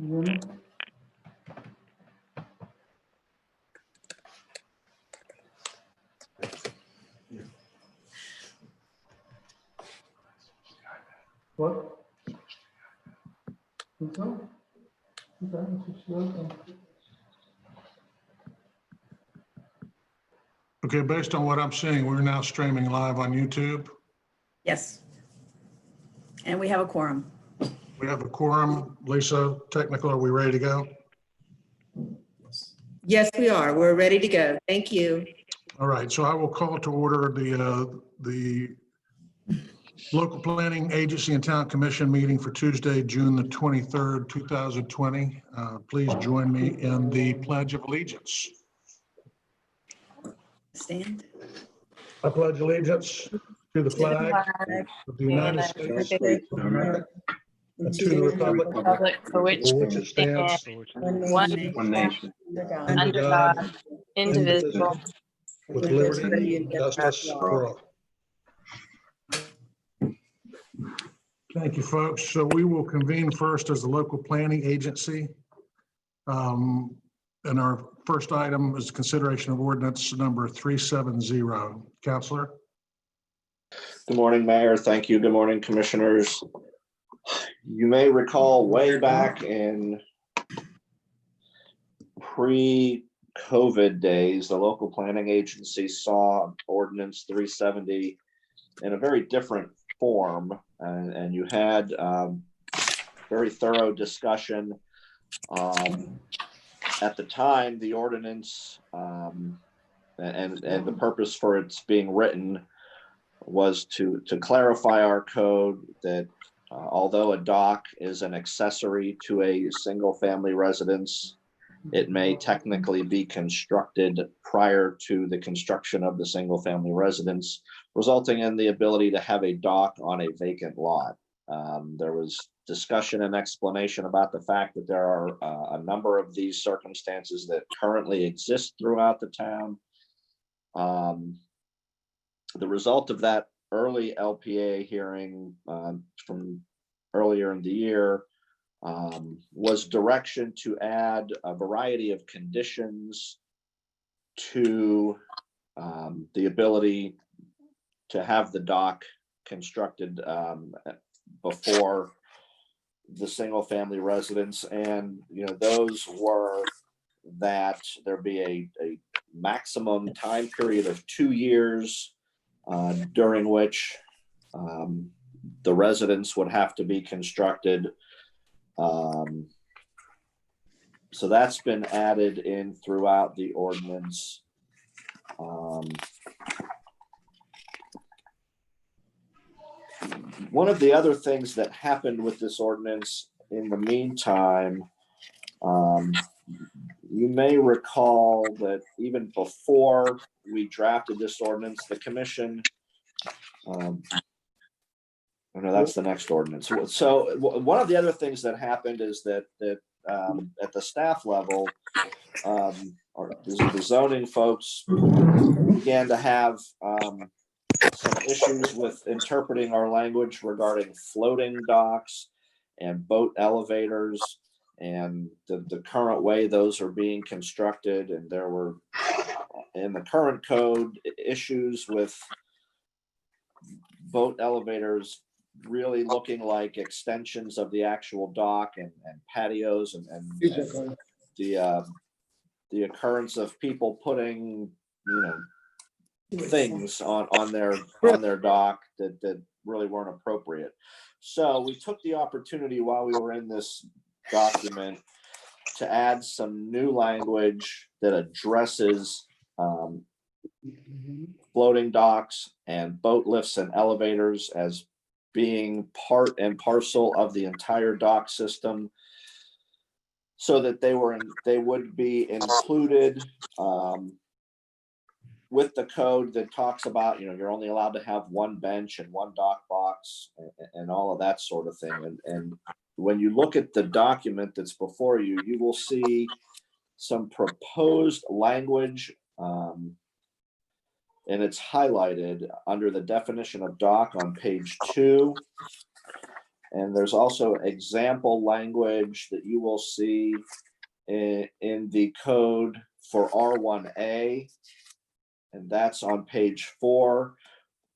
What? Think so? Okay. Okay, based on what I'm seeing, we're now streaming live on YouTube. Yes. And we have a quorum. We have a quorum. Lisa, technical, are we ready to go? Yes, we are. We're ready to go. Thank you. All right, so I will call to order the Local Planning Agency and Town Commission meeting for Tuesday, June the 23rd, 2020. Please join me in the Pledge of Allegiance. Stand. I pledge allegiance to the flag of the United States of America and to the republic for which for which it stands, one nation, under God, indivisible, with liberty and justice for all. Thank you, folks. So we will convene first as the Local Planning Agency. And our first item is consideration of ordinance number 370. Counselor? Good morning, Mayor. Thank you. Good morning, Commissioners. You may recall way back in pre-COVID days, the Local Planning Agency saw ordinance 370 in a very different form, and you had very thorough discussion. At the time, the ordinance and the purpose for its being written was to clarify our code that although a dock is an accessory to a single family residence, it may technically be constructed prior to the construction of the single family residence, resulting in the ability to have a dock on a vacant lot. There was discussion and explanation about the fact that there are a number of these circumstances that currently exist throughout the town. The result of that early LPA hearing from earlier in the year was direction to add a variety of conditions to the ability to have the dock constructed before the single family residence. And those were that there be a maximum time period of 2 years during which the residence would have to be constructed. So that's been added in throughout the ordinance. One of the other things that happened with this ordinance in the meantime, you may recall that even before we drafted this ordinance, the commission, oh no, that's the next ordinance. So one of the other things that happened is that at the staff level, or the zoning folks began to have some issues with interpreting our language regarding floating docks and boat elevators and the current way those are being constructed. And there were, in the current code, issues with boat elevators really looking like extensions of the actual dock and patios and the occurrence of people putting things on their dock that really weren't appropriate. So we took the opportunity while we were in this document to add some new language that addresses floating docks and boat lifts and elevators as being part and parcel of the entire dock system, so that they would be included with the code that talks about, you're only allowed to have one bench and one dock box and all of that sort of thing. And when you look at the document that's before you, you will see some proposed language, and it's highlighted under the definition of dock on page 2. And there's also example language that you will see in the code for R1A. And that's on page 4,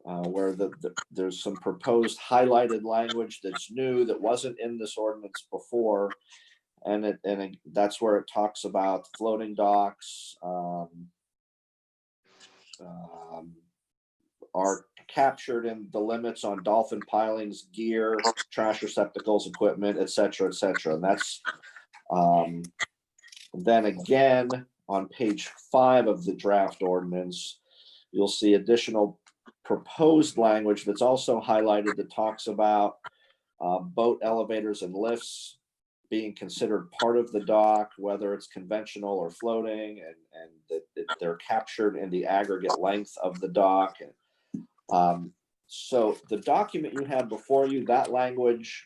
where there's some proposed highlighted language that's new that wasn't in this ordinance before. And that's where it talks about floating docks are captured in the limits on dolphin pilings, gear, trash receptacles, equipment, et cetera, et cetera. And that's then again on page 5 of the draft ordinance, you'll see additional proposed language that's also highlighted that talks about boat elevators and lifts being considered part of the dock, whether it's conventional or floating, and that they're captured in the aggregate length of the dock. So the document you have before you, that language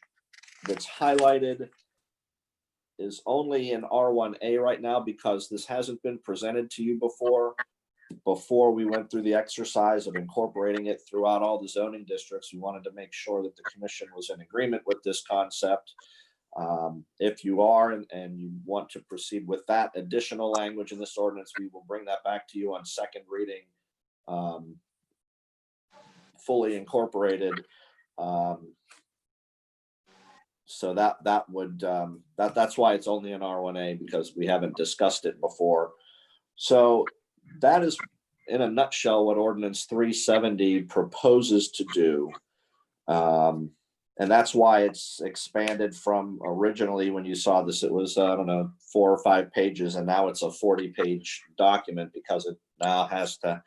that's highlighted is only in R1A right now because this hasn't been presented to you before we went through the exercise of incorporating it throughout all the zoning districts. We wanted to make sure that the commission was in agreement with this concept. If you are and you want to proceed with that additional language in this ordinance, we will bring that back to you on second reading, fully incorporated. So that's why it's only in R1A, because we haven't discussed it before. So that is in a nutshell what ordinance 370 proposes to do. And that's why it's expanded from originally, when you saw this, it was, I don't know, 4 or 5 pages, and now it's a 40-page document because it now has to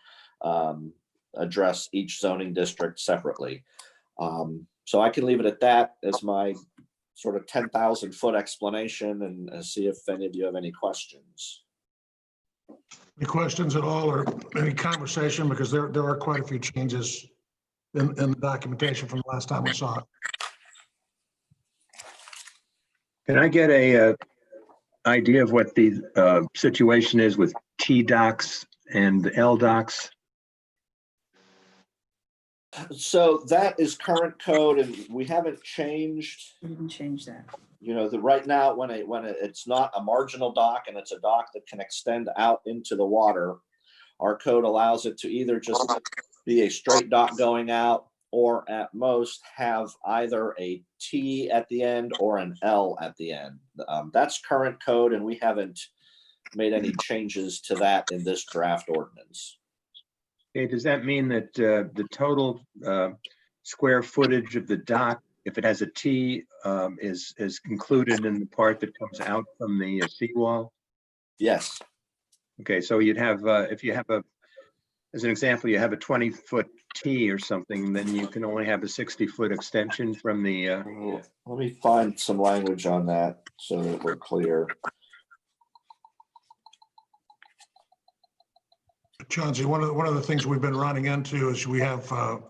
address each zoning district separately. So I can leave it at that as my sort of 10,000-foot explanation, and see if any of you have any questions. Any questions at all, or any conversation? Because there are quite a few changes in the documentation from the last time we saw it. Can I get a idea of what the situation is with T docks and L docks? So that is current code, and we haven't changed. We didn't change that. You know, right now, when it's not a marginal dock and it's a dock that can extend out into the water, our code allows it to either just be a straight dock going out, or at most have either a T at the end or an L at the end. That's current code, and we haven't made any changes to that in this draft ordinance. Okay, does that mean that the total square footage of the dock, if it has a T, is included in the part that comes out from the seawall? Yes. Okay, so you'd have, if you have as an example, you have a 20-foot T or something, then you can only have a 60-foot extension from the. Let me find some language on that so that we're clear. Chauncey, one of the things we've been running into is we've got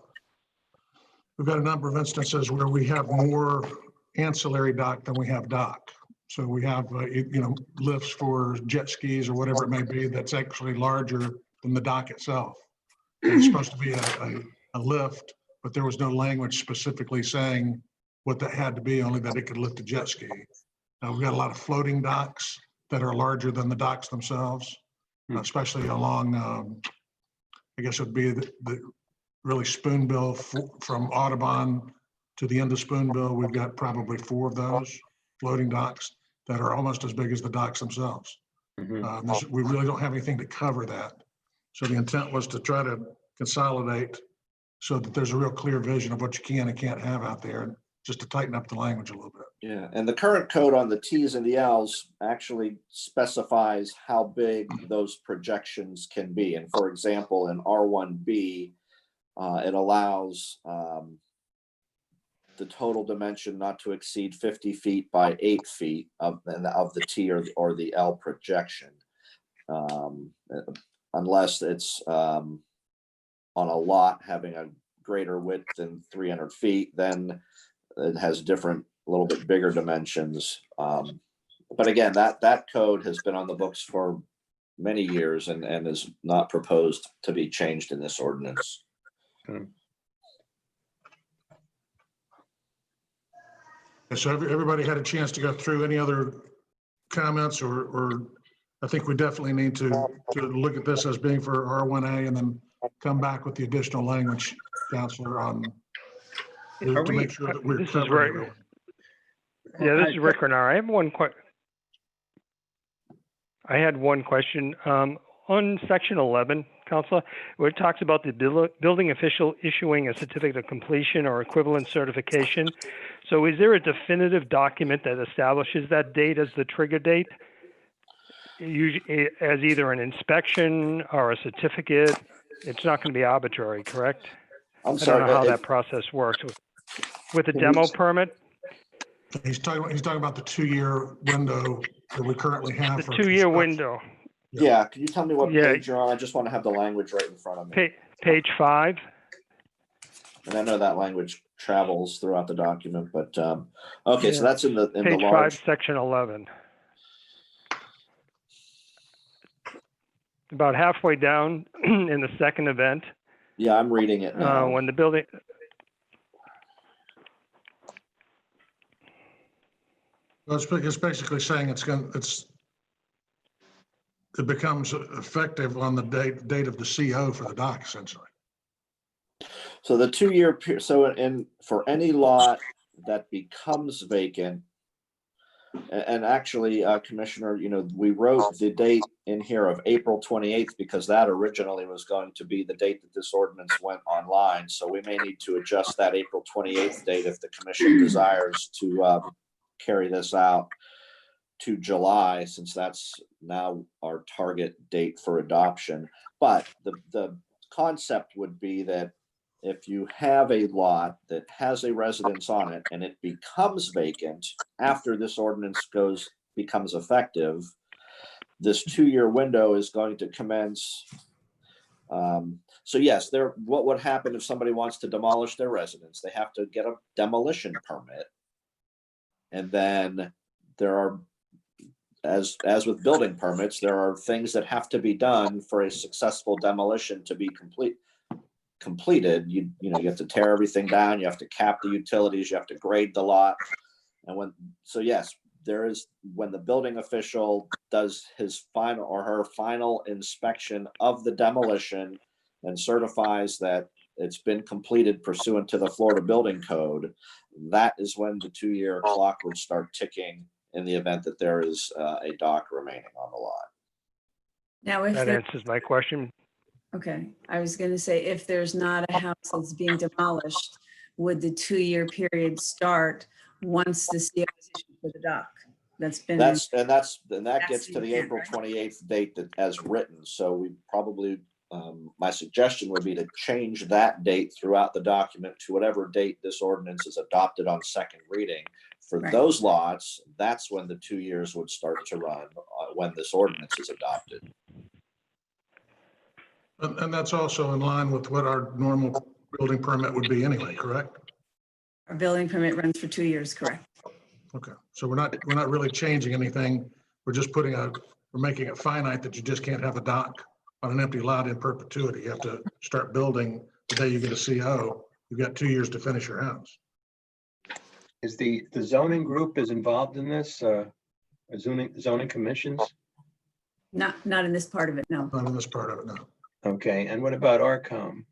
a number of instances where we have more ancillary dock than we have dock. So we have lifts for jet skis or whatever it may be that's actually larger than the dock itself. It's supposed to be a lift, but there was no language specifically saying what that had to be, only that it could lift a jet ski. Now, we've got a lot of floating docks that are larger than the docks themselves, especially along, I guess it would be the really Spoonbill from Audubon to the end of Spoonbill. We've got probably 4 of those floating docks that are almost as big as the docks themselves. We really don't have anything to cover that. So the intent was to try to consolidate so that there's a real clear vision of what you can and can't have out there, and just to tighten up the language a little bit. Yeah, and the current code on the T's and the L's actually specifies how big those projections can be. And for example, in R1B, it allows the total dimension not to exceed 50 feet by 8 feet of the T or the L projection. Unless it's on a lot having a greater width than 300 feet, then it has different, a little bit bigger dimensions. But again, that code has been on the books for many years and is not proposed to be changed in this ordinance. So everybody had a chance to go through any other comments or I think we definitely need to look at this as being for R1A and then come back with the additional language, Counselor, Are to we- make sure that we're This is covering right. everyone. Yeah, this is Rick Renard. I have I had one question. On section 11, Counselor, where it talks about the building official issuing a certificate of completion or equivalent certification. So is there a definitive document that establishes that date as the trigger date? Usually as either an inspection or a certificate? It's not going to be arbitrary, correct? I'm I don't sorry. know how that process works. With a demo permit, He's talking about the 2-year window that we currently have. the for 2-year construction. window, Yeah, can you tell me what Yeah. page you're on? I just want to have the language right in front of me. page 5. And I know that language travels throughout the document, but, okay, so Yeah. that's in the Page 5, large. section 11. About halfway down in the second event, Yeah, I'm reading it now. when the building, Well, it's basically saying it becomes effective on the date of the CO for the dock, essentially. So the 2-year period, for any lot that becomes vacant, and actually, Commissioner, we wrote the date in here of April 28th because that originally was going to be the date that this ordinance went online. So we may need to adjust that April 28th date if the commission desires to carry this out to July, since that's now our target date for adoption. But the concept would be that if you have a lot that has a residence on it and it becomes vacant after this ordinance becomes effective, this 2-year window is going to commence. So yes, what would happen if somebody wants to demolish their residence? They have to get a demolition permit. And then there are, as with building permits, there are things that have to be done for a successful demolition to be completed. You have to tear everything down, you have to cap the utilities, you have to grade the lot. And when the building official does his final or her final inspection of the demolition and certifies that it's been completed pursuant to the Florida Building Code, that is when the 2-year clock would start ticking in the event that there is a dock remaining on the lot. Now, if that there, answers my question. okay, I was going to say, if there's not a house that's being demolished, would the 2-year period start once the CO is issued for the dock? That Gets to That's the the April intent, 28th date that as written. So we probably, my suggestion would be to change that date throughout the document to whatever date this ordinance is adopted on second reading. For Right. those lots, that's when the 2 years would start to run, when this ordinance is adopted. And that's also in line with what our normal building permit would be anyway, correct? Our building permit runs for 2 years, correct? Okay, so we're not really changing anything. We're just we're making it finite that you just can't have a dock on an empty lot in perpetuity. You have to start building the day you get a CO. You've got 2 years to finish your house. Is the zoning group is involved in this, zoning commissions? Not in this part of it, no. Not in this part of it, no. Okay, and what about ARCOM?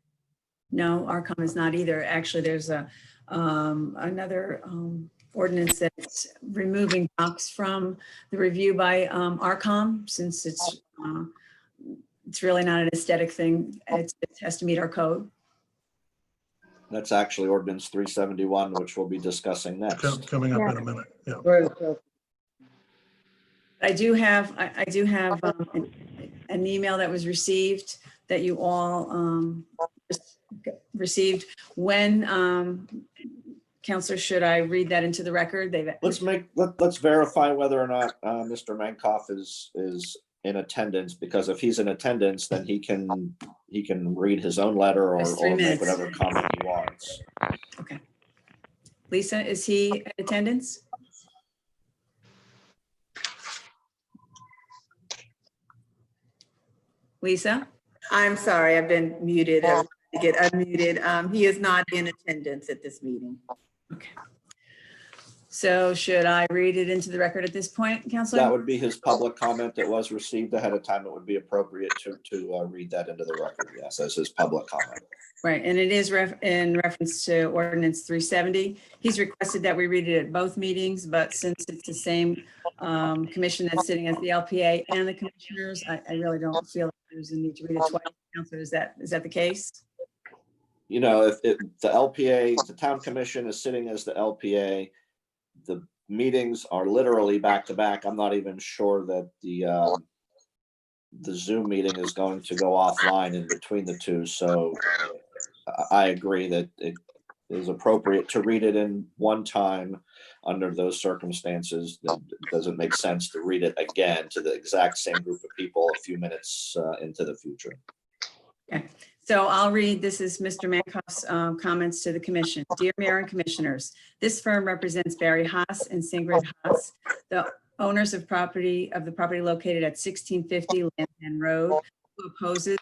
No, ARCOM is not either. Actually, there's another ordinance that's removing docks from the review by ARCOM, since it's really not an aesthetic thing. It has to meet our code. That's actually ordinance 371, which we'll be discussing next. Coming up in a minute, yeah. I do have an email that was received that you all received. When, Counselor, should I read that into the record? Let's verify whether or not Mr. Mankoff is in attendance, because if he's in attendance, then he can read his own letter Just 3 or make minutes. whatever comment he wants. Okay. Lisa, is he in attendance? Lisa? I'm sorry, I've been muted. I was trying to get unmuted. He is not in attendance at this meeting. Okay. So should I read it into the record at this point, Counselor? That would be his public comment that was received ahead of time. It would be appropriate to read that into the record, yes, as his public comment. Right, and it is in reference to ordinance 370. He's requested that we read it at both meetings, but since it's the same commission that's sitting as the LPA and the commissioners, I really don't feel like there's a need to read it twice. Counselor, is that the case? You know, if the LPA, the town commission is sitting as the LPA, the meetings are literally back to back. I'm not even sure that the Zoom meeting is going to go offline in between the two. So I agree that it is appropriate to read it in one time under those circumstances. It doesn't make sense to read it again to the exact same group of people a few minutes into the future. Okay, so I'll read, this is Mr. Mankoff's comments to the commission. Dear Mayor and Commissioners, this firm represents Barry Haas and Singrid Haas, the owners of the property located at 1650 Landan Road, who opposes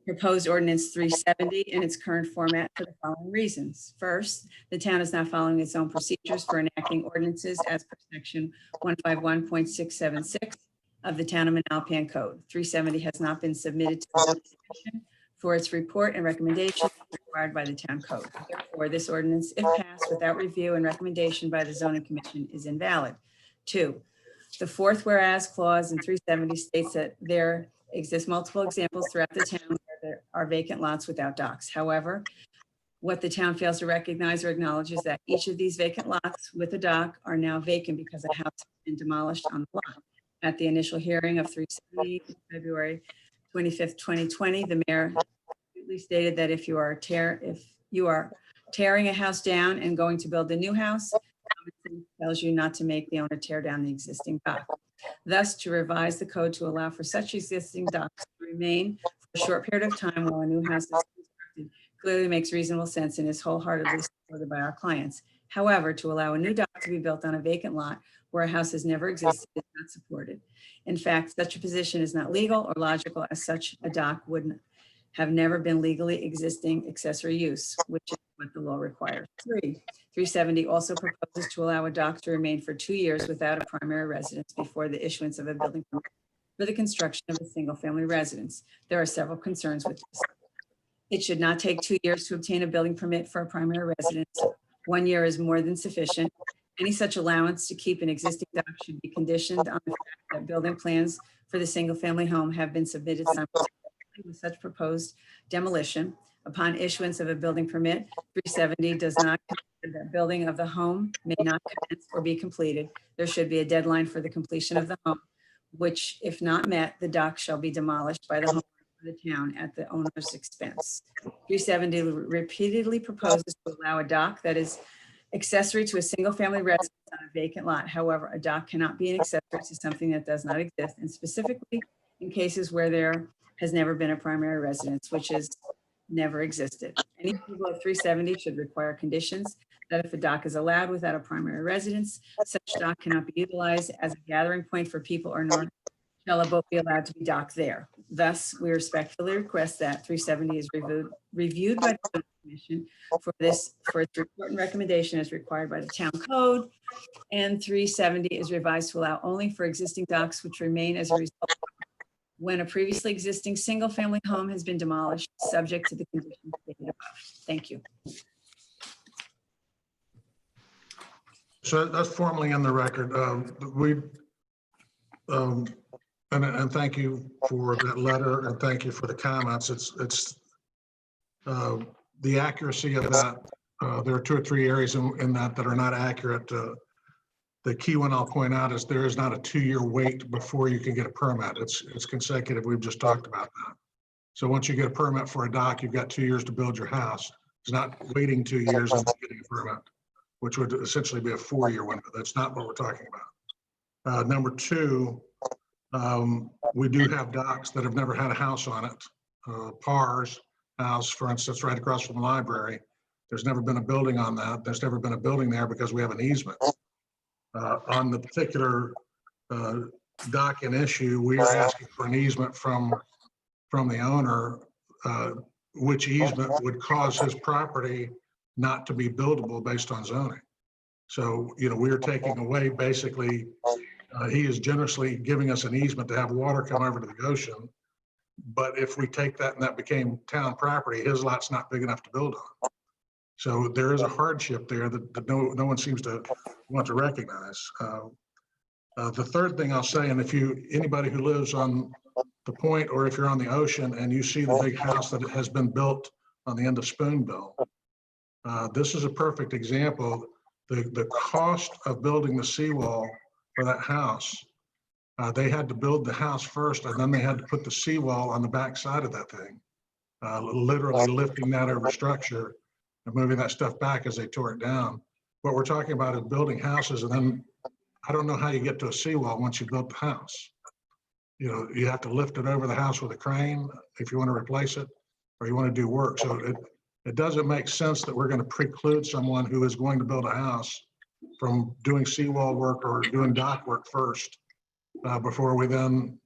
proposed ordinance 370 in its current format for the following reasons. First, the town is not following its own procedures for enacting ordinances as per section 151.676 of the Town of Manalapan Code. 370 has not been submitted to the commission for its report and recommendation required by the town code. Therefore, this ordinance, if passed without review and recommendation by the zoning commission, is invalid. 2, the fourth whereas clause in 370 states that there exist multiple examples throughout the town where there are vacant lots without docks. However, what the town fails to recognize or acknowledge is that each of these vacant lots with a dock are now vacant because a house has been demolished on the lot. At the initial hearing of 370, February 25th, 2020, the mayor stated that if you are tearing a house down and going to build a new house, common sense tells you not to make the owner tear down the existing dock. Thus, to revise the code to allow for such existing docks to remain for a short period of time while a new house is constructed clearly makes reasonable sense and is wholeheartedly supported by our clients. However, to allow a new dock to be built on a vacant lot where a house has never existed is not supported. In fact, such a position is not legal or logical, as such a dock would have never been legally existing accessory use, which is what the law requires. 370 also proposes to allow a dock to remain for 2 years without a primary residence before the issuance of a building permit for the construction of a single-family residence. There are several concerns with this. It should not take 2 years to obtain a building permit for a primary residence. 1 year is more than sufficient. Any such allowance to keep an existing dock should be conditioned on the fact that building plans for the single-family home have been submitted simultaneously with such proposed demolition. Upon issuance of a building permit, 370 does not consider that building of the home may not commence or be completed. There should be a deadline for the completion of the home, which, if not met, the dock shall be demolished by the homeowner of the town at the owner's expense. 370 repeatedly proposes to allow a dock that is accessory to a single-family residence on a vacant lot. However, a dock cannot be an accessory to something that does not exist, and specifically in cases where there has never been a primary residence, which has never existed. Any approval of 370 should require conditions that if a dock is allowed without a primary residence, such dock cannot be utilized as a gathering point for people, or nor shall a boat be allowed to be docked there. Thus, we respectfully request that 370 is reviewed by the commission for its report and recommendation as required by the town code, and 370 is revised to allow only for existing docks which remain as a result when a previously existing single-family home has been demolished, subject to the conditions stated above. Thank you. So that's formally in the record. And thank you for that letter, and thank you for the comments. It's the accuracy of that. There are 2 or 3 areas in that are not accurate. The key one I'll point out is there is not a 2-year wait before you can get a permit. It's consecutive. We've just talked about that. So once you get a permit for a dock, you've got 2 years to build your house. It's not waiting 2 years and getting a permit, which would essentially be a 4-year window. That's not what we're talking about. Number 2, we do have docks that have never had a house on it. Parr's house, for instance, right across from the library, there's never been a building on that. There's never been a building there because we have an easement. On the particular dock in issue, we are asking for an easement from the owner, which easement would cause his property not to be buildable based on zoning. So, we're taking away, basically, he is generously giving us an easement to have water come over to the ocean. But if we take that and that became town property, his lot's not big enough to build on. So there is a hardship there that no one seems to want to recognize. The third thing I'll say, and if anybody who lives on the point, or if you're on the ocean and you see the big house that has been built on the end of Spoonbill, this is a perfect example. The cost of building the seawall for that house, they had to build the house first, and then they had to put the seawall on the back side of that thing, literally lifting that over structure and moving that stuff back as they tore it down. What we're talking about is building houses, and then I don't know how you get to a seawall once you build the house. You have to lift it over the house with a crane if you want to replace it, or you want to do work. So it doesn't make sense that we're going to preclude someone who is going to build a house from doing seawall work or doing dock work first, before we then,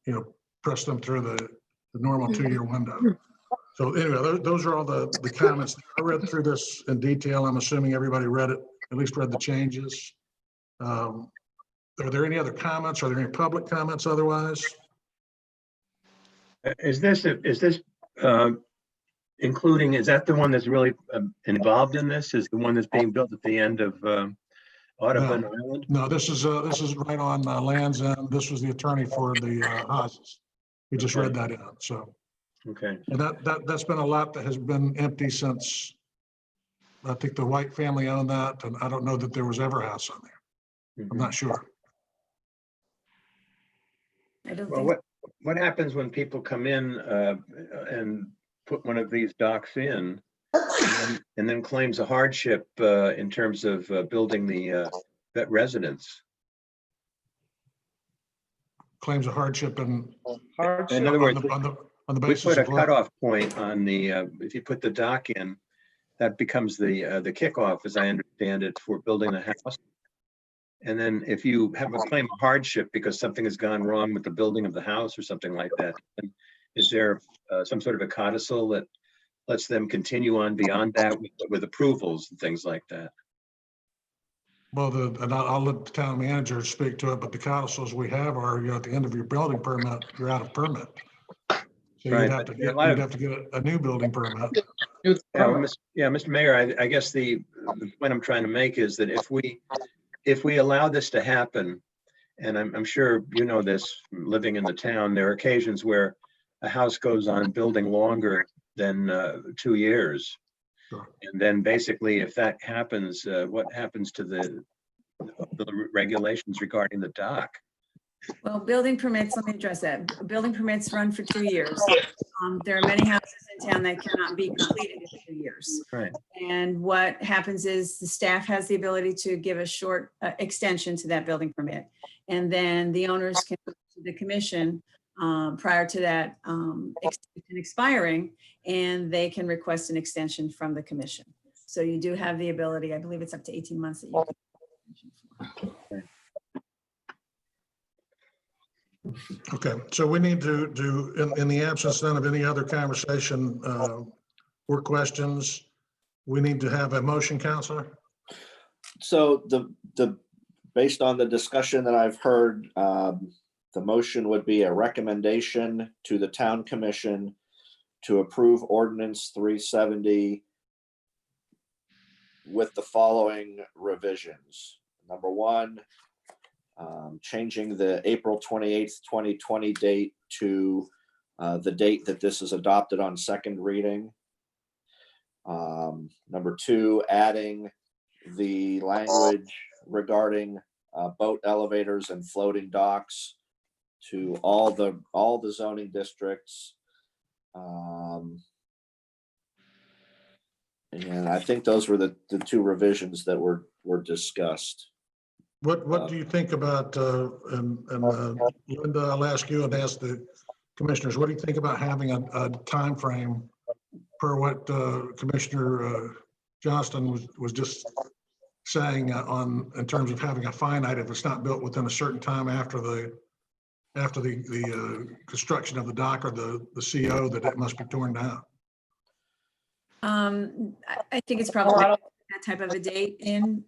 press them through the normal 2-year window. So anyway, those are all the comments. I read through this in detail. I'm assuming everybody read it, at least read the changes. Are there any other comments? Are there any public comments otherwise? Is this including, is that the one that's really involved in this? Is the one that's being built at the end of Audubon Island? No, this is right on Land's End. This was the attorney for the houses. We just read that in, so. Okay. And that's been a lot that has been empty since, I think the White family owned that, and I don't know that there was ever a house on there. I'm not sure. I don't Well, think, what happens when people come in and put one of these docks in and then claims a hardship in terms of building that residence? Claims a hardship and In other words, on the we basis put a of what? cutoff point on the, if you put the dock in, that becomes the kickoff, as I understand it, for building a house. And then if you have a claim of hardship because something has gone wrong with the building of the house or something like that, is there some sort of a codicil that lets them continue on beyond that with approvals and things like that? Well, and I'll let the town manager speak to it, but the codicils we have are, at the end of your building permit, you're out of permit. So Right, you'd have to get a new building permit. Yeah, Mr. Mayor, I guess the point I'm trying to make is that if we allow this to happen, and I'm sure you know this, living in the town, there are occasions where a house goes on building longer than 2 years. Sure. And then basically, if that happens, what happens to the regulations regarding the dock? well, building permits, let me address that. Building permits run for 2 years. There are many houses in town that cannot be completed in 2 years. Right. And what happens is the staff has the ability to give a short extension to that building permit. And then the owners can go to the commission prior to that extension expiring, and they can request an extension from the commission. So you do have the ability, I believe it's up to 18 months that you can. Okay, so we need to do, in the absence then of any other conversation or questions, we need to have a motion, Counselor? So based on the discussion that I've heard, the motion would be a recommendation to the town commission to approve ordinance 370 with the following revisions. Number one, changing the April 28th, 2020 date to the date that this is adopted on second reading. Number two, adding the language regarding boat elevators and floating docks to all the zoning districts. And I think those were the two revisions that were discussed. What do you think about, and Linda, I'll ask you and ask the commissioners, what do you think about having a time frame per what Commissioner Johnston was just saying in terms of having a finite, if it's not built within a certain time after the construction of the dock or the CO, that it must be torn down? I think it's probably that type of a date in,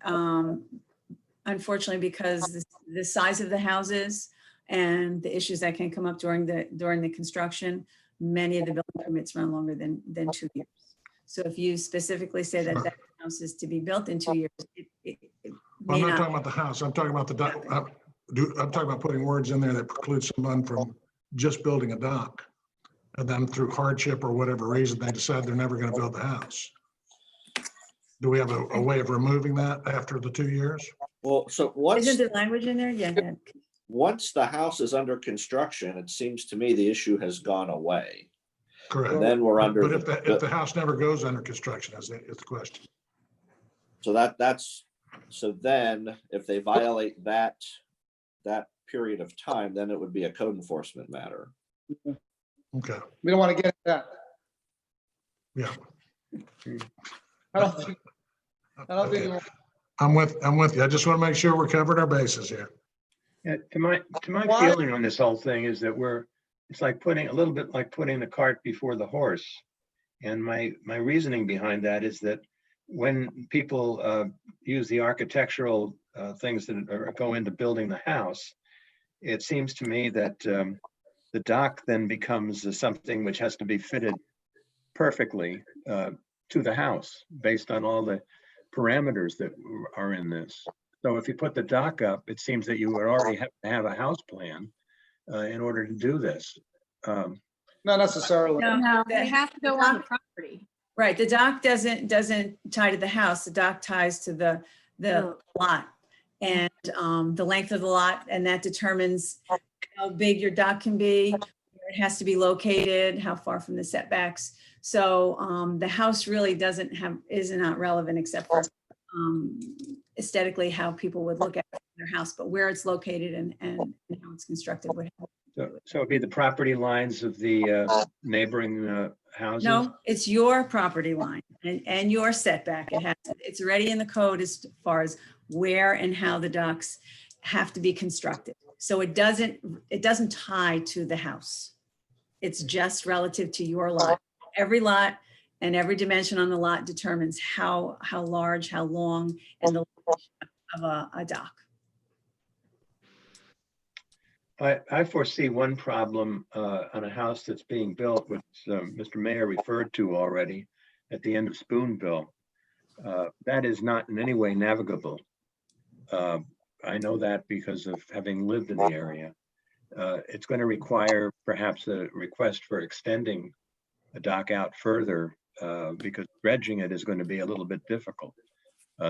unfortunately, because the size of the houses and the issues that can come up during the construction, many of the building permits run longer than 2 years. So if you specifically say that Sure. that house is to be built in 2 years, it Well, I'm may not talking not. about the house. I'm talking about the dock. I'm talking about putting words in there that preclude someone from just building a dock. And then through hardship or whatever reason, they decide they're never going to build the house. Do we have a way of removing that after the 2 years? Well, so Isn't there language in there? Yeah. once the house is under construction, it seems to me the issue has gone away. Correct. And then we're under, But if the the- house never goes under construction, is the question. so so then if they violate that period of time, then it would be a code enforcement matter. Okay, We don't want to get into that. yeah. I don't think, I don't think, we Okay. want- I'm with you. I just want to make sure we're covering our bases here. Yeah, to my Why- feeling on this whole thing is that it's like a little bit like putting the cart before the horse. And my reasoning behind that is that when people use the architectural things that go into building the house, it seems to me that the dock then becomes something which has to be fitted perfectly to the house based on all the parameters that are in this. So if you put the dock up, it seems that you would already have to have a house plan in order to do this. not necessarily. No, the- they have to go on the property. Right, the dock doesn't tie to the house, the dock ties to the lot. And the length of the lot, and that determines how big your dock can be, where it has to be located, how far from the setbacks. So the house really is not relevant except for aesthetically how people would look at their house, but where it's located and how it's constructed would have. So it'd be the property lines of the neighboring houses? No, it's your property line and your setback. It's already in the code as far as where and how the docks have to be constructed. So it doesn't tie to the house. It's just relative to your lot. Every lot and every dimension on the lot determines how large, how long, and the length of a dock. I foresee one problem on a house that's being built, which Mr. Mayor referred to already at the end of Spoonville. That is not in any way navigable. I know that because of having lived in the area. It's going to require perhaps a request for extending the dock out further because dredging it is going to be a little bit difficult.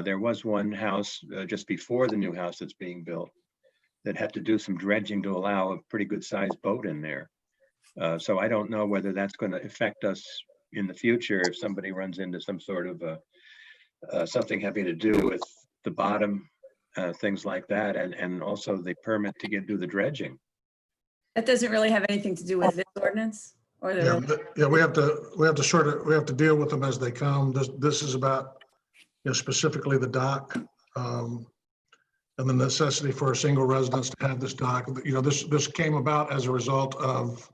There was one house just before the new house that's being built that had to do some dredging to allow a pretty good sized boat in there. So I don't know whether that's going to affect us in the future if somebody runs into some sort of something having to do with the bottom, things like that, and also the permit to do the dredging. That doesn't really have anything to do with this ordinance or the. Yeah, we have to deal with them as they come. This is about, specifically the dock. And the necessity for a single residence to have this dock. This came about as a result of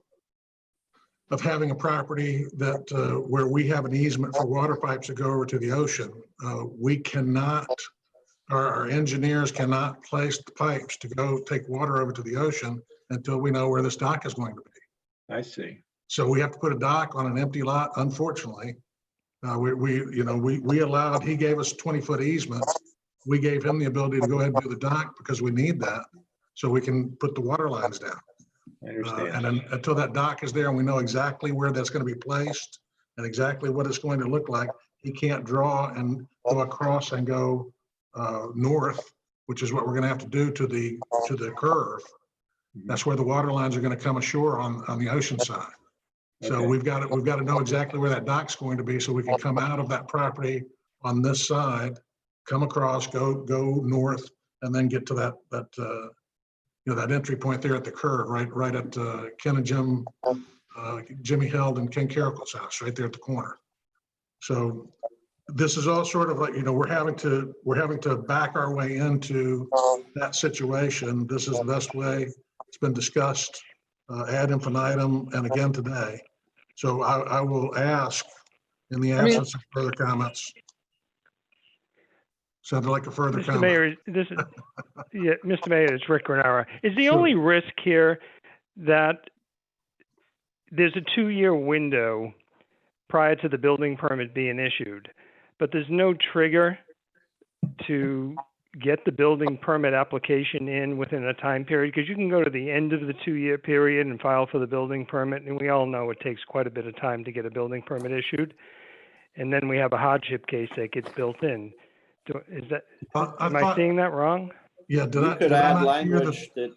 having a property that where we have an easement for water pipes to go over to the ocean. We cannot, our engineers cannot place the pipes to go take water over to the ocean until we know where this dock is going to be. I see. So we have to put a dock on an empty lot, unfortunately. We allowed, he gave us 20-foot easement. We gave him the ability to go ahead and do the dock because we need that so we can put the water lines down. I understand. And then until that dock is there and we know exactly where that's going to be placed and exactly what it's going to look like, he can't draw and go across and go north, which is what we're going to have to do to the curve. That's where the water lines are going to come ashore on the ocean side. So Okay. we've got to know exactly where that dock's going to be so we can come out of that property on this side, come across, go north, and then get to that entry point there at the curve, right at Ken and Jim, Jimmy Held and Ken Carroll's house, right there at the corner. So this is all sort of like, we're having to back our way into that situation. This is the best way. It's been discussed ad infinitum and again today. So I will ask, in the absence of further comments, Sounded like a further Mr. comment. Mayor, this is, yeah, Mr. Mayor, it's Rick Granara. Is the Sure. only risk here that there's a 2-year window prior to the building permit being issued, but there's no trigger to get the building permit application in within a time period? Because you can go to the end of the 2-year period and file for the building permit, and we all know it takes quite a bit of time to get a building permit issued. And then we have a hardship case that gets built in. Am I thought, seeing that wrong? yeah, did You I, could did I add not hear that? language that,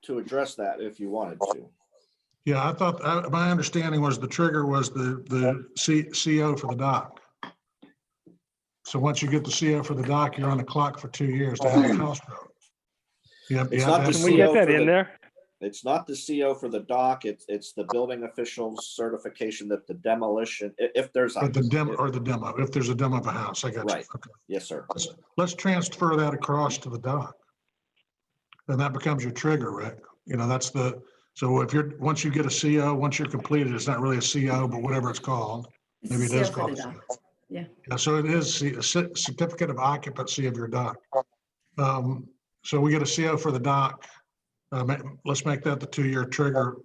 to address that if you wanted to. Yeah, I thought, my understanding was the trigger was the CO for the dock. So once you get the CO for the dock, you're on the clock for 2 years to have a house built. It's not the Can we get CO that for in the, there? it's not the CO for the dock, it's the building official's certification that the demolition, if there's a. Or the demo, if there's a demo of a house, I got you. Right. Okay. Yes, sir. Let's transfer that across to the dock. And that becomes your trigger, Rick. You know, that's the, so if you're, once you get a CO, once you're completed, it's not really a CO, but whatever it's called. It's Maybe it a is sale for called the a CO. dock. Yeah. Yeah, so it is a certificate of occupancy of your dock. So we get a CO for the dock. Let's make that the 2-year trigger.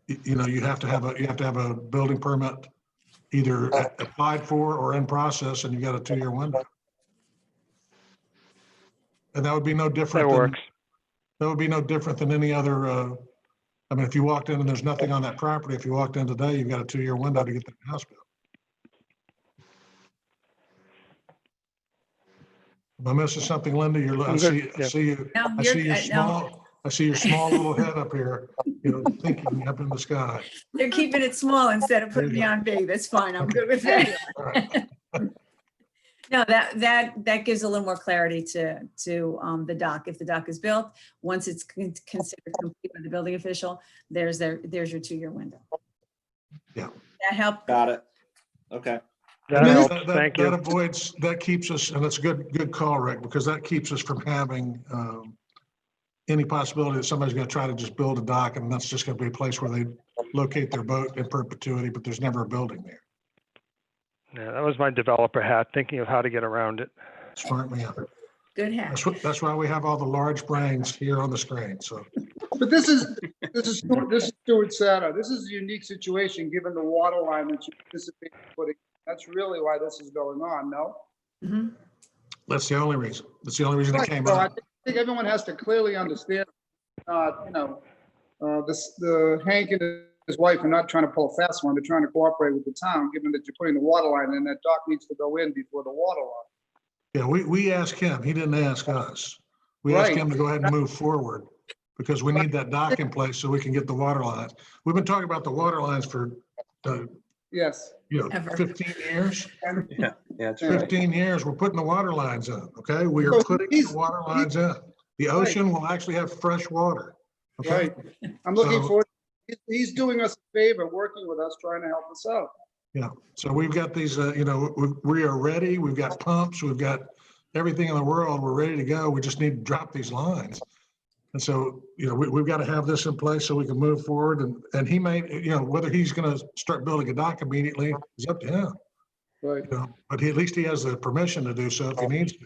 You know, you have to have a building permit either applied for or in process, and you got a 2-year window. And that would be no different. That works. That would be no different than any other, I mean, if you walked in and there's nothing on that property, if you walked in today, you've got a 2-year window to get that house built. Am I missing something, Linda? I see you, No, I see you're, your no, small, I see your small little head up here, you know, thinking up in the sky. they're keeping it small instead of putting There you me go. on big. That's fine. I'm good with that. All right. No, that gives a little more clarity to the dock. If the dock is built, once it's considered complete by the building official, there's your 2-year window. Yeah. That help? Got it. Okay. That helps. Thank you. That avoids, that keeps us, and it's a good call, Rick, because that keeps us from having any possibility that somebody's going to try to just build a dock and that's just going to be a place where they locate their boat in perpetuity, but there's never a building there. Yeah, that was my developer hat, thinking of how to get around it. Smart man. Good hat. That's why we have all the large brains here on the screen. So But this is Stuart Satter. This is a unique situation, given the water line that you anticipate putting. That's really why this is going on, no? Mhm. that's the only reason. That's the only reason it Right, came so I up. think everyone has to clearly understand, Hank and his wife are not trying to pull a fast one. They're trying to cooperate with the town, given that you're putting the water line in, that dock needs to go in before the water line. Yeah, we asked him. He didn't ask us. We asked Right. him to go ahead and move forward because we need that dock in place so we can get the water lines. We've been talking about the water lines for, Yes. Ever. 15 years. Yeah, that's right. 15 years, we're putting the water lines in, okay? We are putting the water lines in. The ocean will actually have fresh water, okay? Right. I'm looking So- forward, he's doing us a favor, working with us, trying to help us out. Yeah, so we've got these, we are ready. We've got pumps, we've got everything in the world. We're ready to go. We just need to drop these lines. And so, we've got to have this in place so we can move forward. And he may, whether he's going to start building a dock immediately is up to him. Right. But at least he has the permission to do so if he needs to.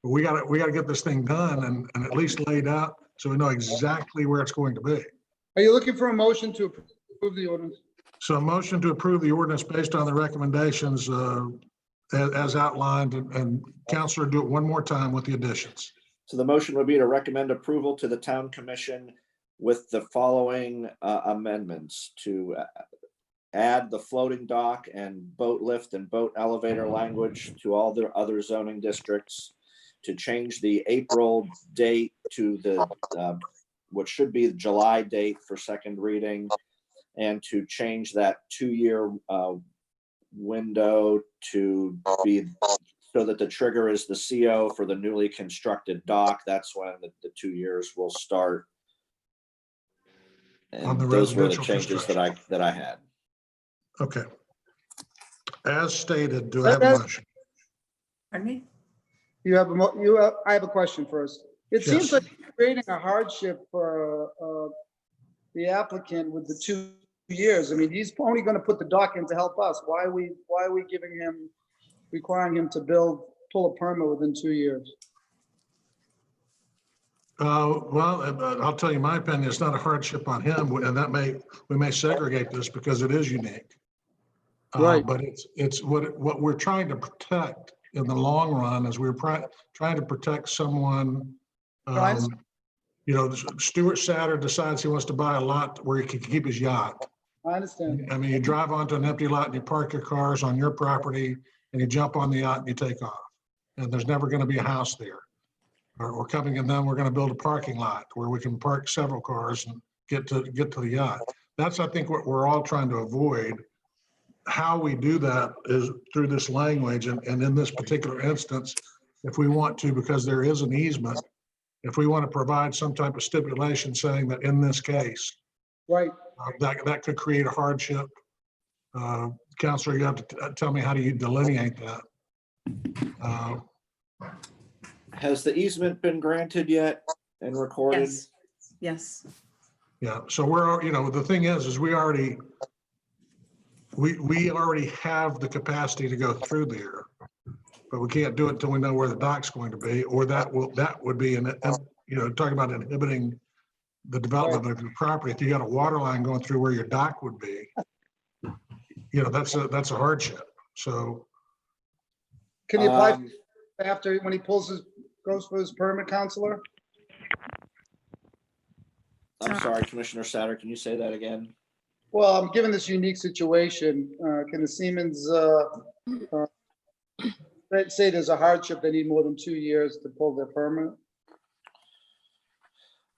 But we got to get this thing done and at least laid out so we know exactly where it's going to be. Are you looking for a motion to approve the ordinance? So a motion to approve the ordinance based on the recommendations as outlined, and Counselor, do it one more time with the additions. So the motion would be to recommend approval to the town commission with the following amendments: to add the floating dock and boat lift and boat elevator language to all the other zoning districts, to change the April date to the what should be the July date for second reading, and to change that 2-year window to be so that the trigger is the CO for the newly constructed dock. That's when the 2 years will start. On And the those were the residential changes that I had. Okay. As stated, do I have a motion? Pardon me? I have a question first. It seems Yes. like you're creating a hardship for the applicant with the 2 years. I mean, he's only going to put the dock in to help us. Why are we requiring him to build pull a permit within 2 years? Well, I'll tell you my opinion, it's not a hardship on him, and we may segregate this because it is unique. Right. But it's what we're trying to protect in the long run is trying to protect someone. Right. Stuart Satter decides he wants to buy a lot where he can keep his yacht. I understand. I mean, you drive onto an empty lot and you park your cars on your property and you jump on the yacht and you take off. And there's never going to be a house there. Or coming in, then we're going to build a parking lot where we can park several cars and get to the yacht. That's, I think, what we're all trying to avoid. How we do that is through this language. And in this particular instance, if we want to, because there is an easement, if we want to provide some type of stipulation saying that in this case, Right. that could create a hardship. Counselor, you have to tell me, how do you delineate that? Has the easement been granted yet and recorded? Yes. Yeah, so the thing is we already have the capacity to go through there, but we can't do it until we know where the dock's going to be, or that would be talking about inhibiting the development of your property. If you got a water line going through where your dock would be, that's a hardship. So Can he apply after, when he goes for his permit, Counselor? I'm sorry, Commissioner Satter, can you say that again? Well, given this unique situation, can the Siemens say there's a hardship, they need more than 2 years to pull their permit?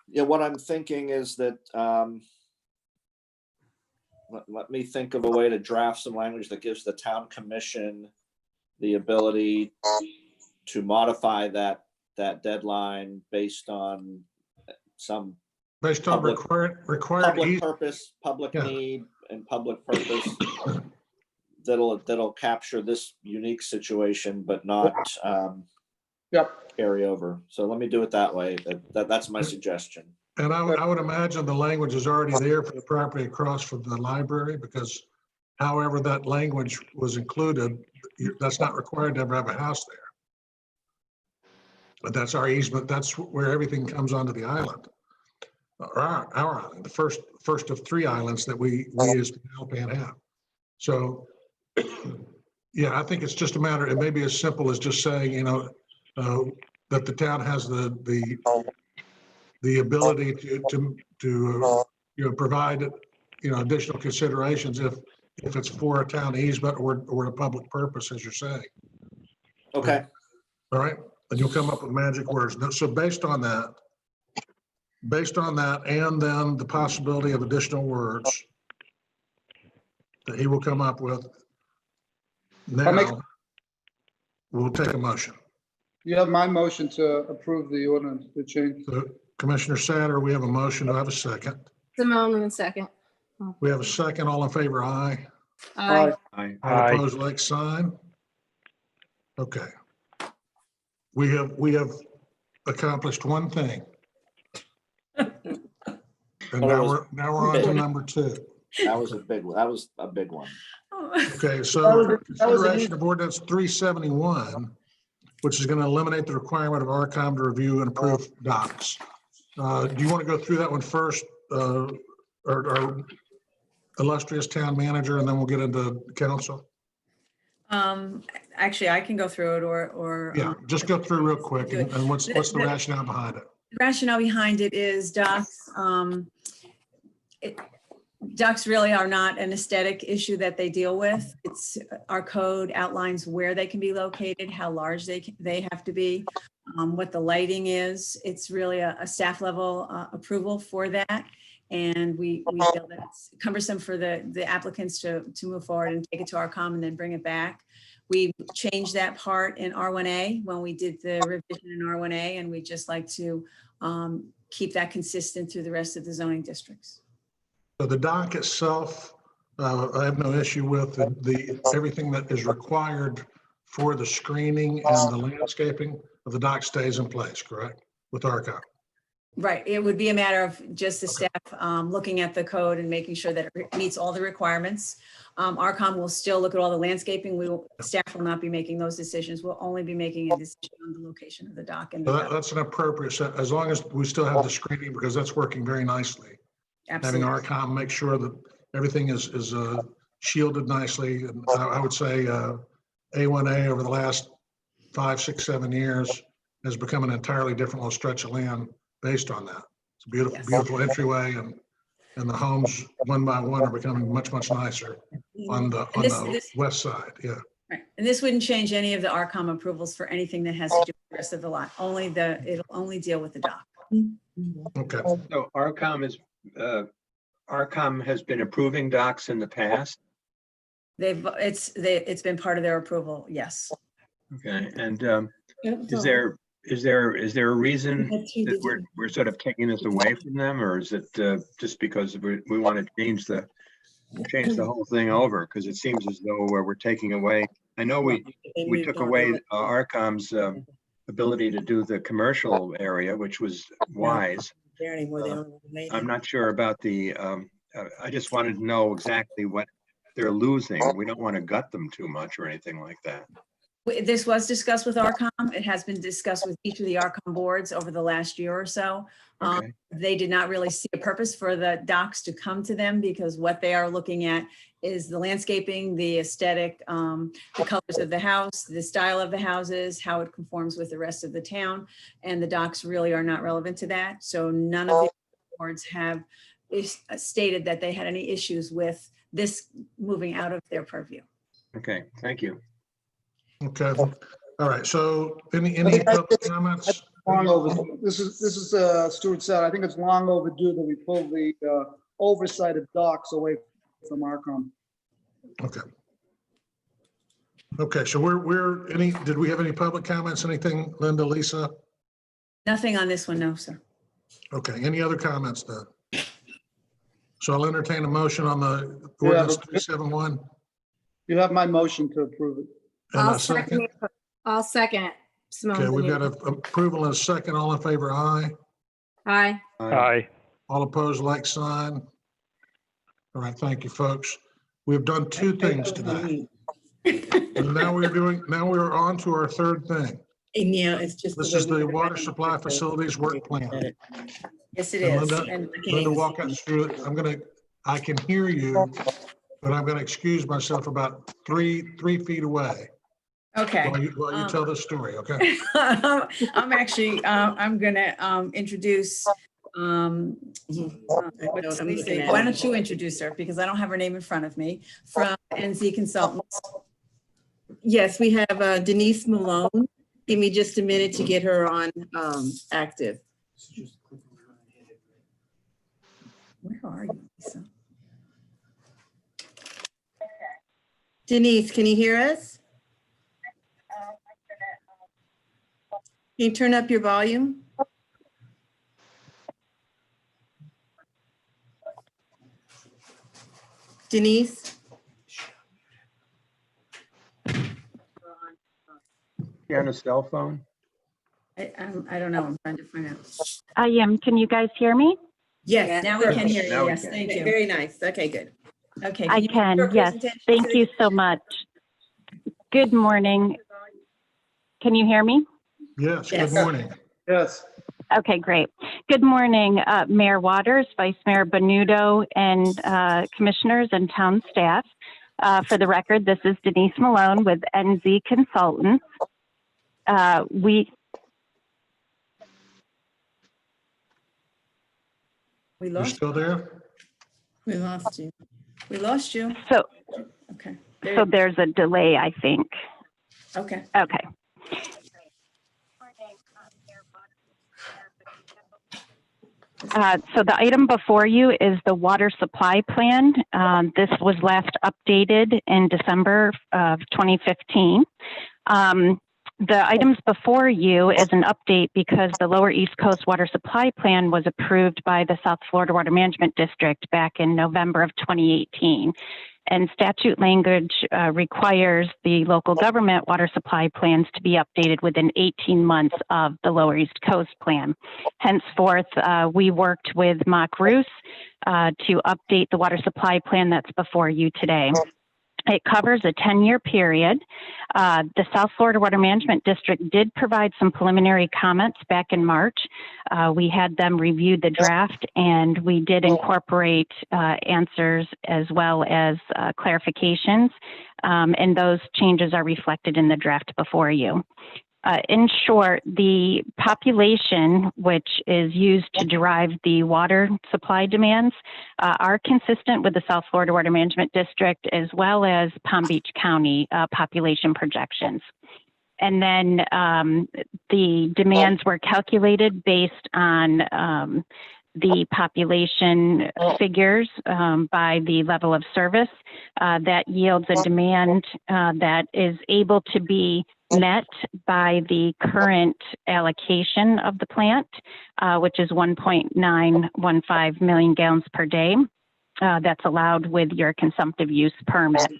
Yeah, what I'm thinking is that, let me think of a way to draft some language that gives the town commission the ability to modify that deadline based on some required public purpose, public Yeah. need, and public purpose that'll capture this unique situation, but not Yep. carry over. So let me do it that way. That's my suggestion. And I would imagine the language is already there for the property across from the library, because however that language was included, that's not required to ever have a house there. But that's our easement. That's where everything comes onto the island. Our island, the first of 3 islands that we as the Alpan have. So, yeah, I think it's just a matter, it may be as simple as just saying, that the town has the ability to provide, additional considerations if it's for a town easement or a public purpose, as you're saying. Okay. All right, and you'll come up with magic words. So based on that, and then the possibility of additional words that he will come up with, now we'll take a motion. You have my motion to approve the ordinance, the change. So Commissioner Satter, we have a motion. Do I have a second? Simone in a second. We have a second. All in favor, aye. Aye. Aye. All opposed, like sign. Okay. We have accomplished one thing. And now we're on to number 2. That was a big one. That was a big one. Okay, so That was a consideration of ordinance 371, which is going to eliminate the requirement of RCOM to review and approve docs. Do you want to go through that one first, our illustrious town manager, and then we'll get into council? Actually, I can go through it or. Yeah, just go through real quick, and what's the rationale behind it? The rationale behind it is docs, docs really are not an aesthetic issue that they deal with. It's our code outlines where they can be located, how large they have to be, what the lighting is. It's really a staff level approval for that. And we feel that it's cumbersome for the applicants to move forward and take it to RCOM and then bring it back. We changed that part in R1A when we did the revision in R1A, and we just like to keep that consistent through the rest of the zoning districts. So the dock itself, I have no issue with everything that is required for the screening and the landscaping of the dock stays in place, correct? With RCOM. Right, it would be a matter of just the staff looking at the code and making sure that it meets all the requirements. ARCOM will still look at all the landscaping. Staff will not be making those decisions. We'll only be making a decision on the location of the dock and the dock. That's an appropriate set, as long as we still have the screening, because that's working very nicely. Having Absolutely. ARCOM make sure that everything is shielded nicely. And I would say A1A over the last 5, 6, 7 years has become an entirely different little stretch of land based on that. It's a beautiful, Yes. beautiful entryway, and the homes one by one are becoming much, much nicer on the This- west side. Yeah. Right, and this wouldn't change any of the ARCOM approvals for anything that has to do with the rest of the lot. It'll only deal with the dock. Okay. So ARCOM has been approving docks in the past. It's been part of their approval, yes. Okay, and is there a reason that we're sort of taking this away from them, or is it just because we want to change the whole thing over? Because it seems as though we're taking away. I know we took away ARCOM's ability to do the commercial area, which was wise. I'm not sure about the. I just wanted to know exactly what they're losing. We don't want to gut them too much or anything like that. This was discussed with ARCOM. It has been discussed with each of the ARCOM boards over the last year or so. Okay. They did not really see a purpose for the docks to come to them, because what they are looking at is the landscaping, the aesthetic, the colors of the house, the style of the houses, how it conforms with the rest of the town. And the docks really are not relevant to that. So none of the boards have stated that they had any issues with this moving out of their purview. Okay, thank you. Okay. All right. So any public comments? Long overdue. This is Stuart said, I think it's long overdue that we pull the oversight of docks away from ARCOM. Okay. Okay. So did we have any public comments? Anything, Linda, Lisa? Nothing on this one, no, sir. Okay. Any other comments then? So I'll entertain a motion on the ordinance 371. You have my motion to approve it. And a second. I'll second it. Simone Okay, we've got Venuto. an approval and a second. All in favor, aye. Aye. Aye. All opposed, like sign. All right, thank you, folks. We've done 2 things today. And now we're on to our third thing. Yeah, it's just. This is the water supply facilities work plan. Yes, it And is. Linda, And Linda, walk us through it. I can hear you, but I'm gonna excuse myself about 3 feet away okay. while you tell this story, okay? I'm actually, I'm gonna introduce, what's Lisa? Why don't you introduce her? Because I don't have her name in front of me, from NZ Consultants. Yes, we have Denise Malone. Give me just a minute to get her on active. Where are you, Lisa? Denise, can you hear us? Can you turn up your volume? Denise? You on a cell phone? I don't know. I'm trying to find out. I am. Can you guys hear me? Yes. Now we can hear Now you. we Yes, can. thank you. Very nice. Okay, good. Okay. I you do can, your yes. presentation Thank today? you so much. Good morning. Can you hear me? Yes, good Yes. morning. Yes. Okay, great. Good morning, Mayor Waters, Vice Mayor Benuto, and commissioners and town staff. For the record, this is Denise Malone with NZ Consultants. We You lost, still there? We lost you. we lost you. So, Okay. so there's a delay, I think. Okay. Okay. So the item before you is the water supply plan. This was last updated in December of 2015. The items before you is an update because the Lower East Coast Water Supply Plan was approved by the South Florida Water Management District back in November of 2018. And statute language requires the local government water supply plans to be updated within 18 months of the Lower East Coast Plan. Henceforth, we worked with Mock Roos to update the water supply plan that's before you today. It covers a 10-year period. The South Florida Water Management District did provide some preliminary comments back in March. We had them review the draft, and we did incorporate answers as well as clarifications, and those changes are reflected in the draft before you. In short, the population, which is used to derive the water supply demands, are consistent with the South Florida Water Management District as well as Palm Beach County population projections. And then the demands were calculated based on the population figures by the level of service. That yields a demand that is able to be met by the current allocation of the plant, which is 1.915 million gallons per day. That's allowed with your consumptive use permit.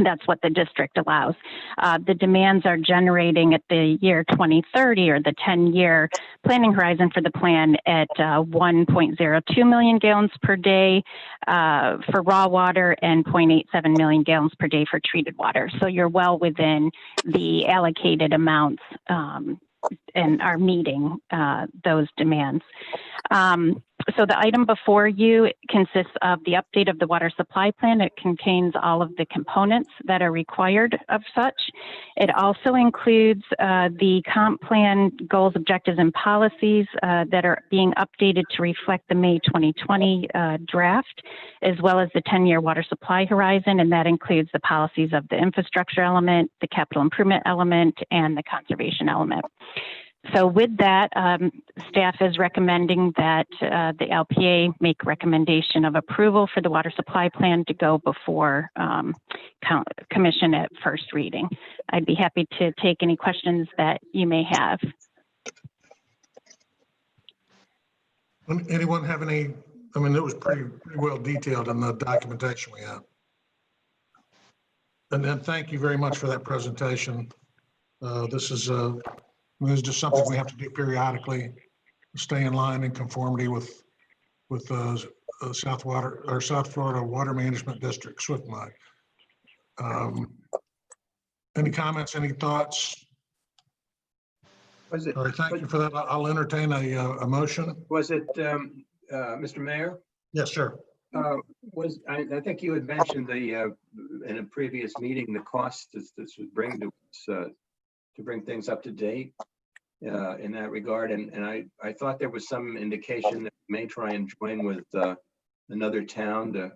That's what the district allows. The demands are generating at the year 2030 or the 10-year planning horizon for the plan at 1.02 million gallons per day for raw water and 0.87 million gallons per day for treated water. So you're well within the allocated amounts and are meeting those demands. So the item before you consists of the update of the water supply plan. It contains all of the components that are required of such. It also includes the comp plan goals, objectives, and policies that are being updated to reflect the May 2020 draft, as well as the 10-year water supply horizon, and that includes the policies of the infrastructure element, the capital improvement element, and the conservation element. So with that, staff is recommending that the LPA make recommendation of approval for the water supply plan to go before commission at first reading. I'd be happy to take any questions that you may have. Anyone have any, I mean, it was pretty well detailed in the documentation we have. And then thank you very much for that presentation. This is just something we have to do periodically, stay in line in conformity with South Florida Water Management District, SWIFMUD. Any comments, any thoughts? Was it, All right, thank you for that. I'll entertain a motion. was it, Mr. Mayor? Yes, sir. I think you had mentioned in a previous meeting, the cost this would bring to us, to bring things up to date in that regard. And I thought there was some indication that we may try and join with another town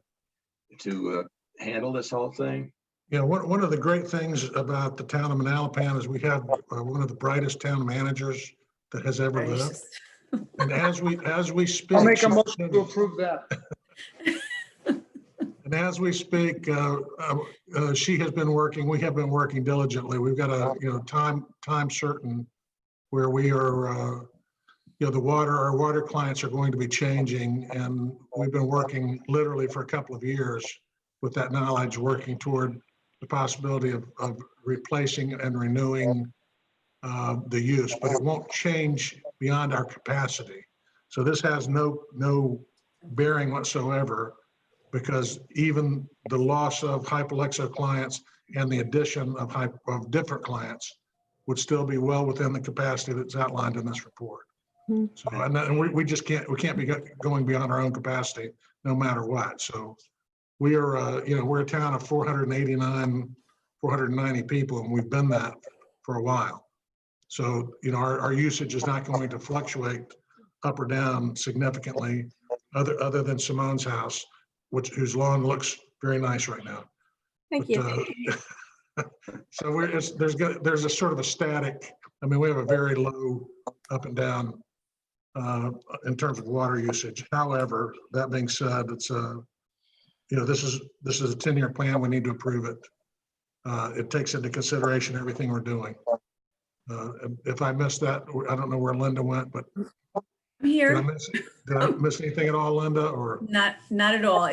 to handle this whole thing. Yeah, one of the great things about the town of Manalapan is we have one of the brightest town managers that has ever lived. And as we speak, I'll make a motion to approve that. And as we speak, she has been working, we have been working diligently. We've got a time certain where we are, our water clients are going to be changing, and we've been working literally for a couple of years with that knowledge, working toward the possibility of replacing and renewing the use, but it won't change beyond our capacity. So this has no bearing whatsoever, because even the loss of Hyperlexo clients and the addition of different clients would still be well within the capacity that's outlined in this report. So, and we can't be going beyond our own capacity no matter what. So we are, we're a town of 490 people, and we've been that for a while. So, our usage is not going to fluctuate up or down significantly, other than Simone's house, whose lawn looks very nice right now. Thank you. So there's a sort of a static. I mean, we have a very low up and down in terms of water usage. However, that being said, it's this is a 10-year plan. We need to approve it. It takes into consideration everything we're doing. If I missed that, I don't know where Linda went, but I'm Did I here. miss anything at all, Linda, or? Not at all.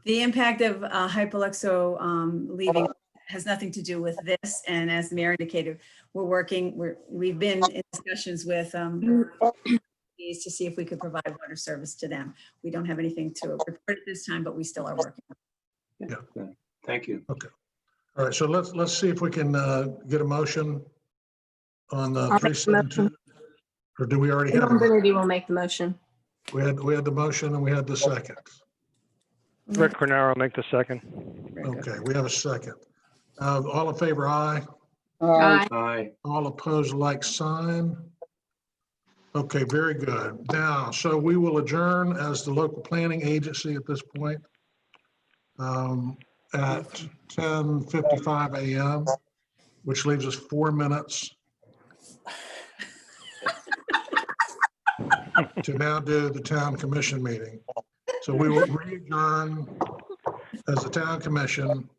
The impact of Hypoluxo leaving has nothing to do with this. And as the mayor indicated, we've been in discussions with to see if we could provide water service to them. We don't have anything to report at this time, but we still are working. Yeah. Thank you. Okay. All right, so let's see if we can get a motion on the I'll make the 372. motion. Or do we already have? Simone a mo- Kennedy will make the motion. We had the motion and we had the second. Rick Renaro, make the second. Very good. Okay, we have a second. All in favor, aye. Aye. Aye. All opposed, like sign. Okay, very good. Now, so we will adjourn as the local planning agency at this point at 10:55 a.m., which leaves us 4 minutes to now do the town commission meeting. So we will re-adjourn as the town commission.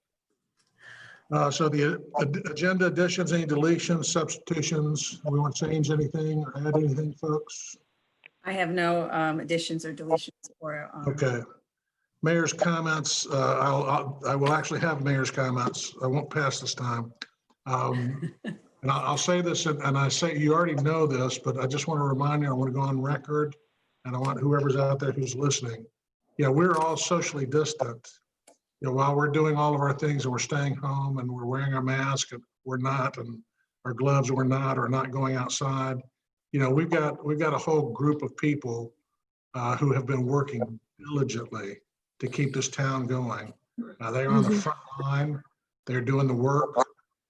So the agenda additions, any deletions, substitutions, we want to change anything or add anything, folks? I have no additions or deletions or. Okay. Mayor's comments, I will actually have mayor's comments. I won't pass this time. And I'll say this, and I say, you already know this, but I just want to remind you, I want to go on record, and I want whoever's out there who's listening. Yeah, we're all socially distant. You know, while we're doing all of our things and we're staying home and we're wearing our mask and we're not, and our gloves we're not, or not going outside. You know, we've got a whole group of people who have been working diligently to keep this town going. They're on the front line. They're doing the work.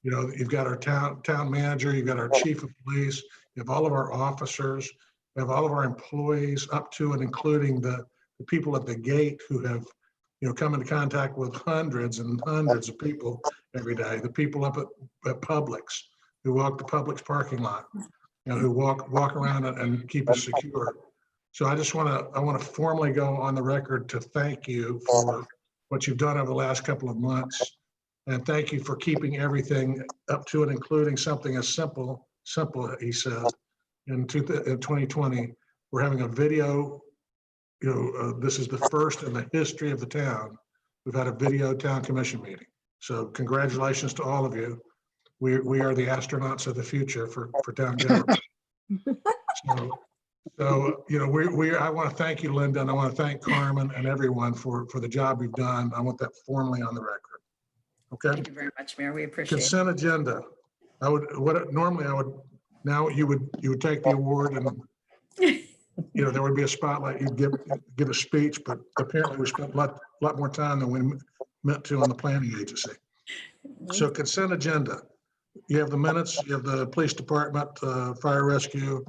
You know, you've got our town manager, you've got our chief of police, you have all of our officers, we have all of our employees up to and including the people at the gate who have, you know, come into contact with hundreds and hundreds of people every day. The people up at Publix who walk the Publix parking lot, you know, who walk around and keep us secure. So I want to formally go on the record to thank you for what you've done over the last couple of months. And thank you for keeping everything up to and including something as simple, he said. In 2020, we're having a video, you know, this is the first in the history of the town. We've had a video town commission meeting. So congratulations to all of you. We are the astronauts of the future for town government. So, you know, I want to thank you, Linda, and I want to thank Carmen and everyone for the job you've done. I want that formally on the record. Okay. Thank you very much, Mayor. We appreciate it. Consent agenda. Normally now you would take the award and, you know, there would be a spotlight, you'd give a speech, but apparently we spent a lot more time than we meant to on the planning agency. So consent agenda. You have the minutes, you have the police department, fire rescue,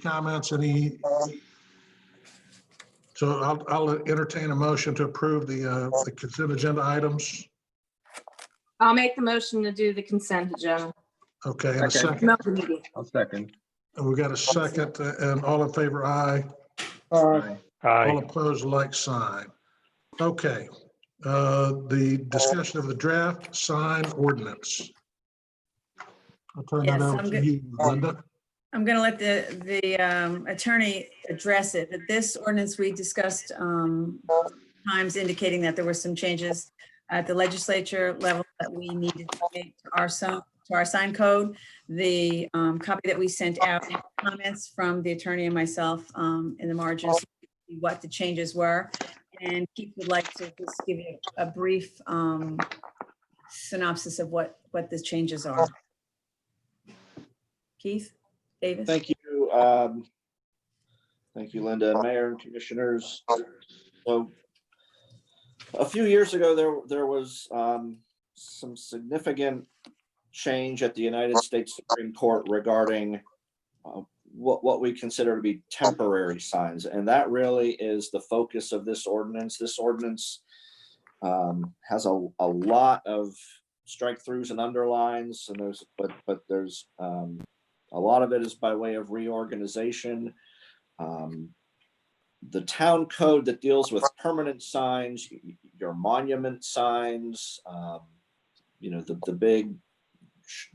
comments, any? So I'll entertain a motion to approve the consent agenda items. I'll make the motion to do the consent agenda. Okay, and a second. Simone Kennedy. I'll second. And we got a second, and all in favor, aye. Aye. All Aye. opposed, like sign. Okay, the discussion of the draft sign ordinance. I'll turn that Yes, over I'm to good. you, Linda. I'm going to let the attorney address it, but this ordinance we discussed times indicating that there were some changes at the legislature level that we needed to make to our sign code. The copy that we sent out, comments from the attorney and myself in the margins, what the changes were. And Keith would like to just give you a brief synopsis of what the changes are. Keith, Davis? Thank you. Thank you, Linda, Mayor and Commissioners. So a few years ago, there was some significant change at the United States Supreme Court regarding what we consider to be temporary signs. And that really is the focus of this ordinance. This ordinance has a lot of strike throughs and underlines, and there's a lot of it is by way of reorganization. The town code that deals with permanent signs, your monument signs, you know, the big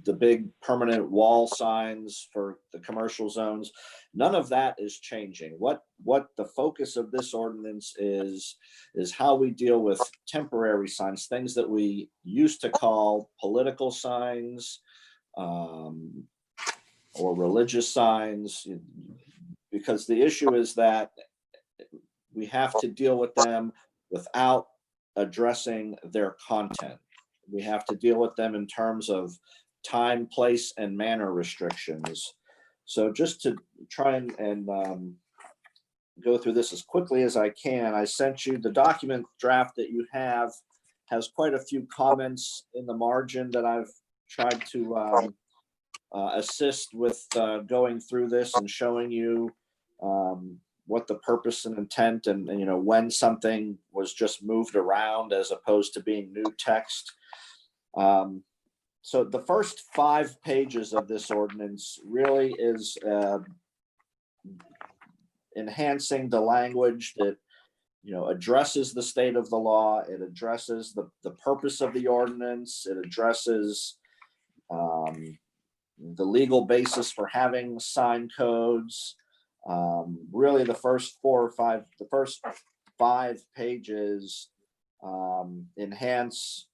the big permanent wall signs for the commercial zones. None of that is changing. What the focus of this ordinance is how we deal with temporary signs, things that we used to call political signs, or religious signs, because the issue is that we have to deal with them without addressing their content. We have to deal with them in terms of time, place, and manner restrictions. So just to try and go through this as quickly as I can, I sent you the document draft that you have, has quite a few comments in the margin that I've tried to assist with going through this and showing you what the purpose and intent and when something was just moved around as opposed to being new text. So the first 5 pages of this ordinance really is enhancing the language that addresses the state of the law. It addresses the purpose of the ordinance. It addresses the legal basis for having sign codes. Really the first 5 pages enhance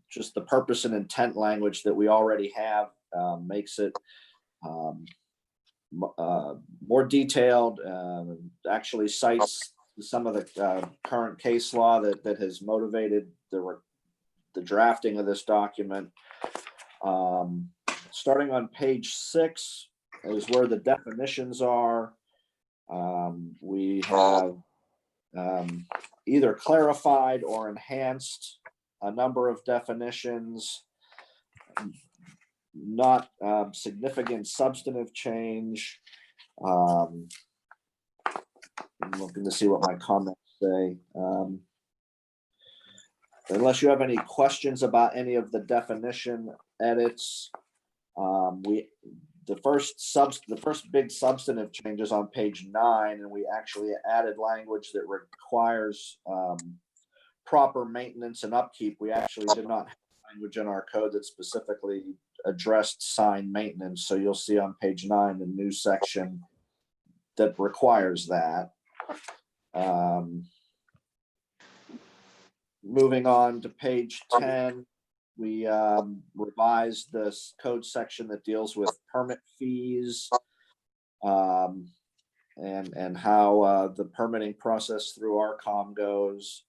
just the purpose and intent language that we already have, makes it more detailed, actually cites some of the current case law that has motivated the drafting of this document. Starting on page 6 is where the definitions are. We have either clarified or enhanced a number of definitions, not significant substantive change. I'm looking to see what my comments say. Unless you have any questions about any of the definition edits, the first big substantive changes on page 9, and we actually added language that requires proper maintenance and upkeep. We actually did not have language in our code that specifically addressed sign maintenance. So you'll see on page 9 the new section that requires that. Moving on to page 10, we revised this code section that deals with permit fees and how the permitting process through Tcom goes.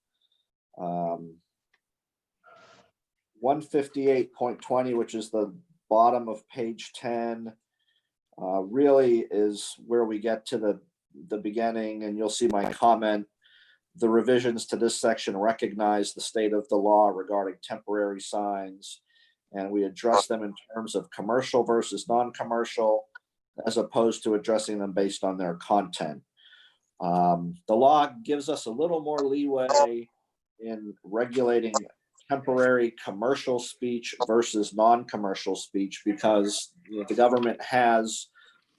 158.20, which is the bottom of page 10, really is where we get to the beginning, and you'll see my comment. The revisions to this section recognize the state of the law regarding temporary signs, and we address them in terms of commercial versus non-commercial, as opposed to addressing them based on their content. The law gives us a little more leeway in regulating temporary commercial speech versus non-commercial speech because the government has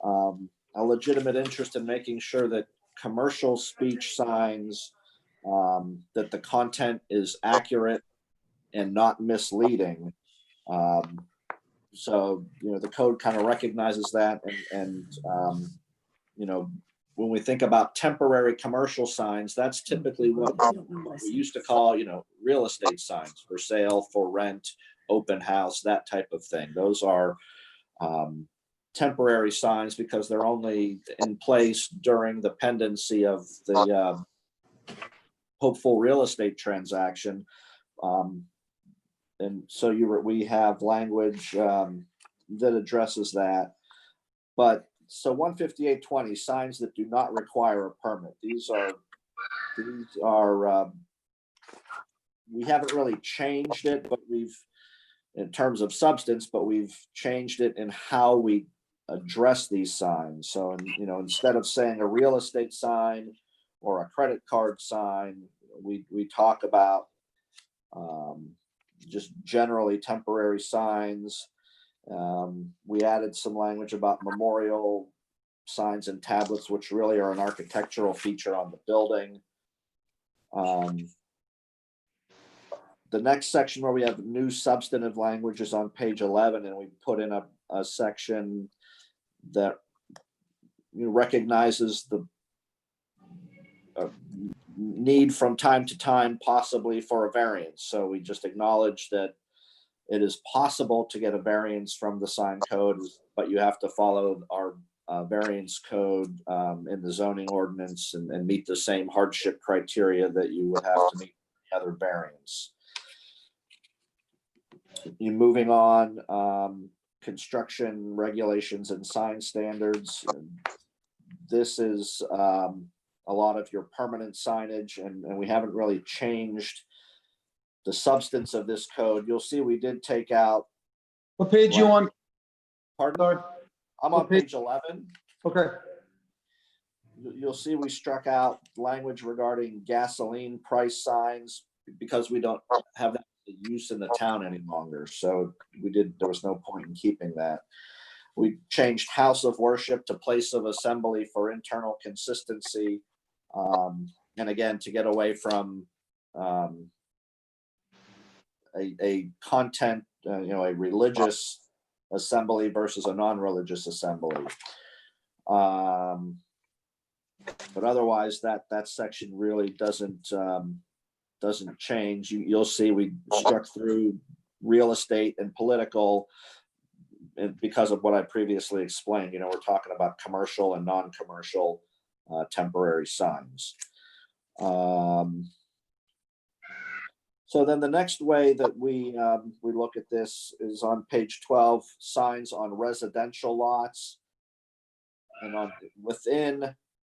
a legitimate interest in making sure that commercial speech signs, that the content is accurate and not misleading. So, the code kind of recognizes that. And when we think about temporary commercial signs, that's typically what we used to call, real estate signs: for sale, for rent, open house, that type of thing. Those are temporary signs because they're only in place during the pendency of the hopeful real estate transaction. And so we have language that addresses that. But so 158.20, signs that do not require a permit. These are we haven't really changed it, but in terms of substance, but we've changed it in how we address these signs. So, instead of saying a real estate sign or a credit card sign, we talk about just generally temporary signs. We added some language about memorial signs and tablets, which really are an architectural feature on the building. The next section where we have new substantive language is on page 11, and we put in a section that recognizes the need from time to time possibly for a variance. So we just acknowledge that it is possible to get a variance from the sign code, but you have to follow our variance code in the zoning ordinance and meet the same hardship criteria that you would have to meet the other variance. You moving on, construction regulations and sign standards. This is a lot of your permanent signage, and we haven't really changed the substance of this code. You'll see we did take out. What page you on? Pardon? Sorry. I'm on page 11. Okay. You'll see we struck out language regarding gasoline price signs because we don't have that use in the town any longer. So there was no point in keeping that. We changed house of worship to place of assembly for internal consistency. And again, to get away from a content, a religious assembly versus a non-religious assembly. But otherwise, that section really doesn't change. You'll see we struck through real estate and political, and because of what I previously explained. We're talking about commercial and non-commercial temporary signs. So then the next way that we look at this is on page 12, signs on residential lots. And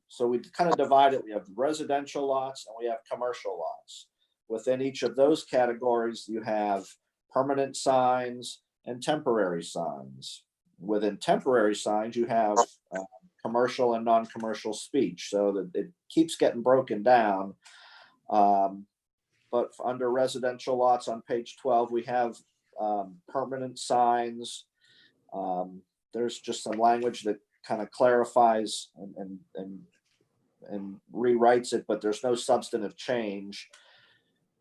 so we kind of divide it. We have residential lots and we have commercial lots. Within each of those categories, you have permanent signs and temporary signs. Within temporary signs, you have commercial and non-commercial speech, so that it keeps getting broken down. But under residential lots on page 12, we have permanent signs. There's just some language that kind of clarifies and rewrites it, but there's no substantive change.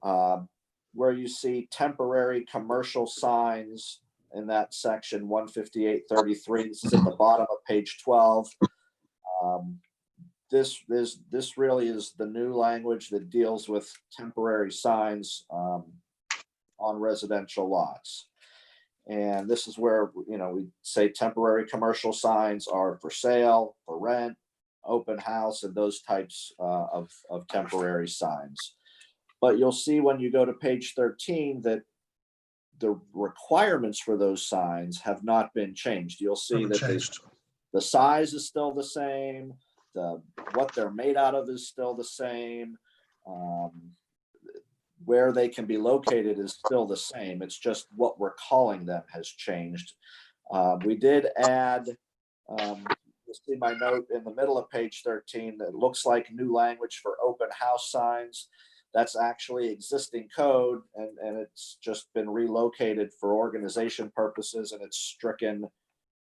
Where you see temporary commercial signs in that section 158.33, this is at the bottom of page 12. This really is the new language that deals with temporary signs on residential lots. And this is where, we say temporary commercial signs are for sale, for rent, open house, and those types of temporary signs. But you'll see when you go to page 13 that the requirements for those signs have not been changed. You'll see that the size is still the same. What they're made out of is still the same. Where they can be located is still the same. It's just what we're calling them has changed. We did add, you'll see my note in the middle of page 13 that looks like new language for open house signs. That's actually existing code, and it's just been relocated for organization purposes, and it's stricken.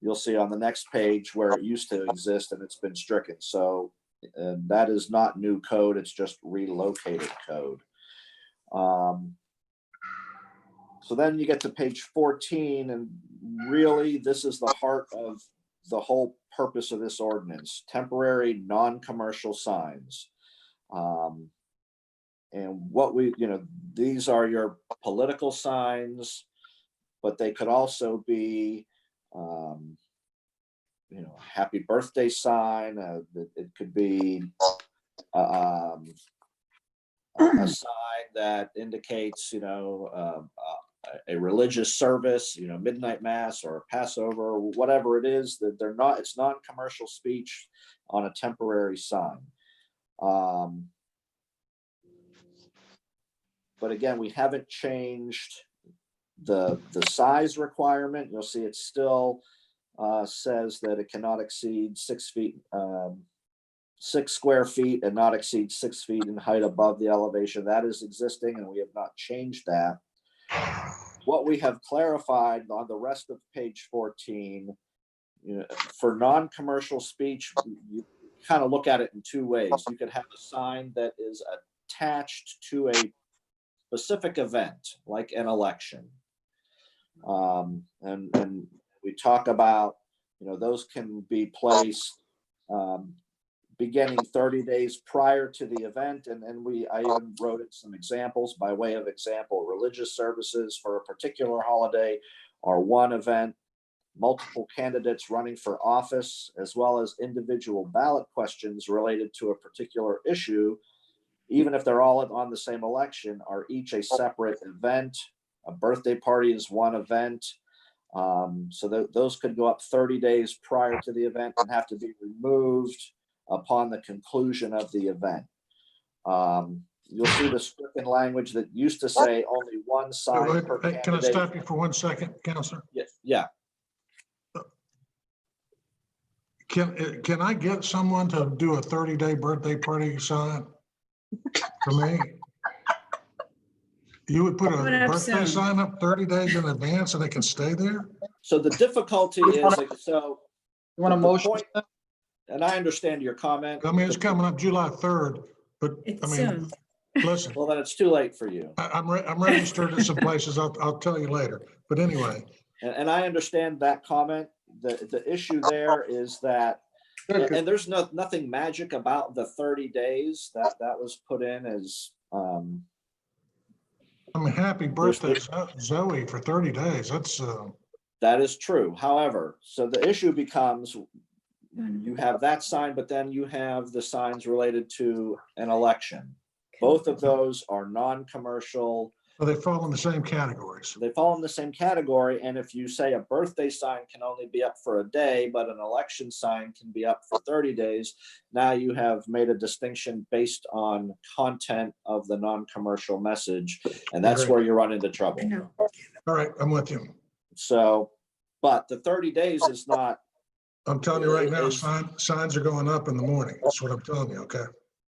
You'll see on the next page where it used to exist and it's been stricken. So that is not new code, it's just relocated code. So then you get to page 14, and really this is the heart of the whole purpose of this ordinance: temporary non-commercial signs. And what these are your political signs, but they could also be happy birthday sign. It could be a sign that indicates a religious service, midnight mass or Passover, or whatever it is. That it's non-commercial speech on a temporary sign. But again, we haven't changed the size requirement. You'll see it still says that it cannot exceed 6 feet, 6 square feet, and not exceed 6 feet in height above the elevation. That is existing, and we have not changed that. What we have clarified on the rest of page 14, for non-commercial speech, you kind of look at it in two ways. You could have a sign that is attached to a specific event, like an election. And we talk about, those can be placed beginning 30 days prior to the event. And I even wrote in some examples by way of example. Religious services for a particular holiday are one event. Multiple candidates running for office, as well as individual ballot questions related to a particular issue, even if they're all on the same election, are each a separate event. A birthday party is one event. So those could go up 30 days prior to the event and have to be removed upon the conclusion of the event. You'll see the stricken language that used to say only one sign per candidate. Can I stop you for 1 second, Counselor? Yeah. Can I get someone to do a 30-day birthday party sign for me? You would put a Coming up birthday soon. sign up 30 days in advance and they can stay there? So the difficulty is, so You want a the motion? point, and I understand your comment. I mean, it's coming up July 3rd, but I It's mean, soon. listen, Well, then it's too late for you. I'm registered at some places. I'll tell you later. But anyway, And I understand that comment. The issue there is that, and there's nothing magic about the 30 days that was put in as, I mean, happy birthday, Zoe, for 30 days. That's, that is true. However, so the issue becomes, you have that sign, but then you have the signs related to an election. Both of those are non-commercial. well, they fall in the same categories. They fall in the same category. And if you say a birthday sign can only be up for a day, but an election sign can be up for 30 days, now you have made a distinction based on content of the non-commercial message. And that's where you run into trouble. I know. All right, I'm with you. So, but the 30 days is not. I'm telling you right now, signs are going up in the morning. That's what I'm telling you, okay?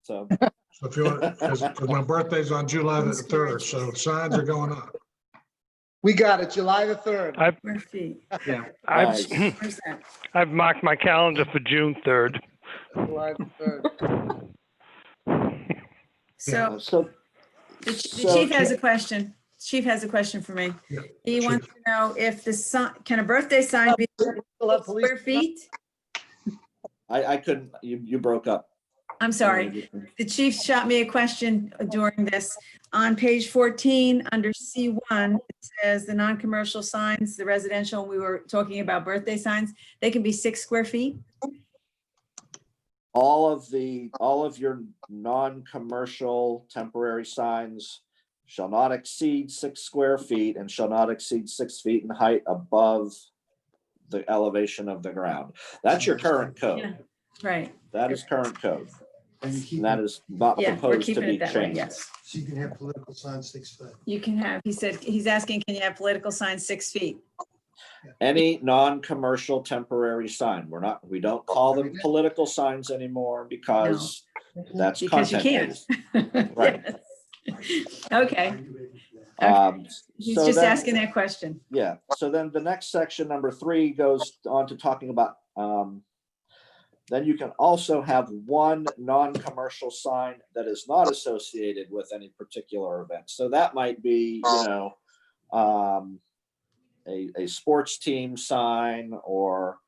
So, So if you want, because my birthday's on July the 3rd, so signs are going up. We got it, July the 3rd. Square feet. Yeah. nice. Where's that? I've marked my calendar for June 3rd. July the 3rd. So So, the So chief has a question. Chief has a question for me. Yeah, He wants to know if the sign, can a birthday sign be Still have police- square feet? I couldn't, you broke up. I'm sorry. The chief shot me a question during this. On page 14, under C1, it says the non-commercial signs, the residential, we were talking about birthday signs, they can be 6 square feet? All of your non-commercial temporary signs shall not exceed 6 square feet and shall not exceed 6 feet in height above the elevation of the ground. That's your current Yeah, code. right. That is current code. And that is not Yeah, we're proposed to keeping be it that way, changed. yes. So you can have political signs 6 foot. You can have, he said, he's asking, can you have political signs 6 feet? Any non-commercial temporary sign, we don't call them political signs anymore because that's Because you can't. content-based. Right. Yes. Okay, he's So just then- asking that question. Yeah, so then the next section, number 3, goes on to talking about, then you can also have one non-commercial sign that is not associated with any particular event. So that might be, a sports team sign, or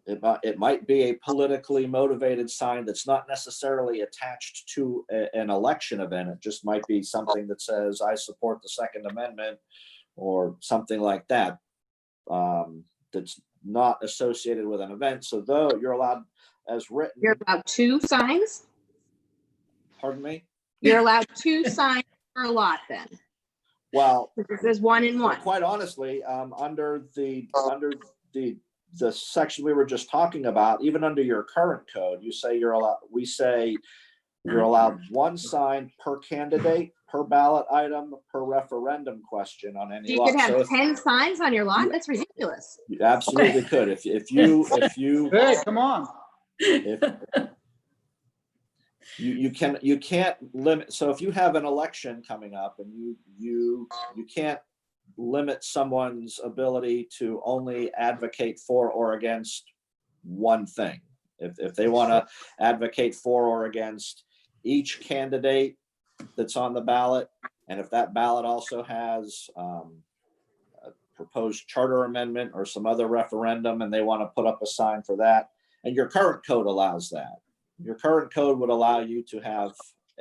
it might be a politically motivated sign that's not necessarily attached to an election event. It just might be something that says, I support the Second Amendment, or something like that. That's not associated with an event. So though you're allowed, as written, You're allowed 2 signs? pardon me? You're allowed 2 signs per lot then? Well, This is 1 and 1. quite honestly, under the section we were just talking about, even under your current code, we say you're allowed 1 sign per candidate, per ballot item, per referendum question on any You lot. could have So if- 10 signs on your lot? That's ridiculous. You absolutely could. If you Hey, come on. you can't limit. So if you have an election coming up and you can't limit someone's ability to only advocate for or against one thing. If they want to advocate for or against each candidate that's on the ballot. And if that ballot also has a proposed charter amendment or some other referendum and they want to put up a sign for that, and your current code allows that. Your current code would allow you to have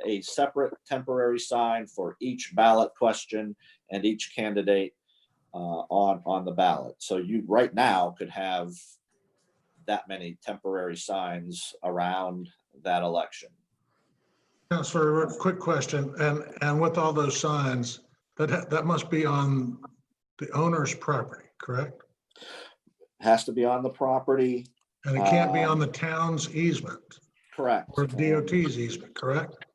a separate temporary sign for each ballot question and each candidate on the ballot. So you right now could have that many temporary signs around that election. Counselor, a quick question, and with all those signs, that must be on the owner's property, correct? Has to be on the property. And it can't be on the town's easement Correct. or DOT's easement, correct?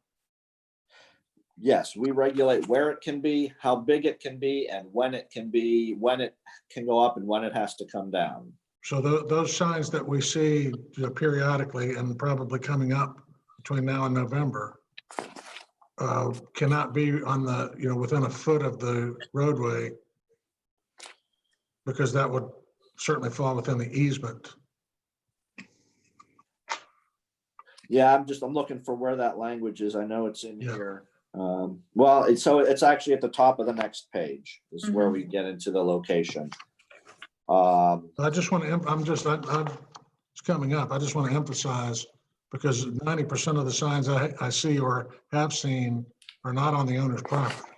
Yes, we regulate where it can be, how big it can be, and when it can be, when it can go up and when it has to come down. So those signs that we see periodically and probably coming up between now and November cannot be on the, within a foot of the roadway, because that would certainly fall within the easement. Yeah, I'm looking for where that language is. I know it's in Yeah. here. Well, it's actually at the top of the next page. This is where we get into the location. I just want to, it's coming up. I just want to emphasize, because 90% of the signs I see or have seen are not on the owner's property.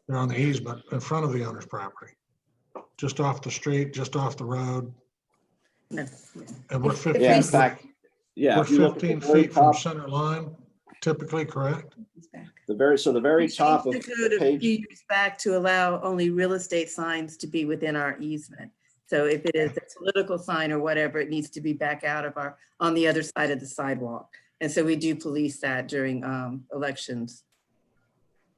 They're on the easement in front of the owner's property, just off the street, just off the road. No. And we're 15, Yeah, in fact, yeah. we're if you look at the 15 very feet from top- center line, typically, correct? the very top of We changed the code the a page. few years back to allow only real estate signs to be within our easement. So if it is a political sign or whatever, it needs to be back out of on the other side of the sidewalk. And so we do police that during elections.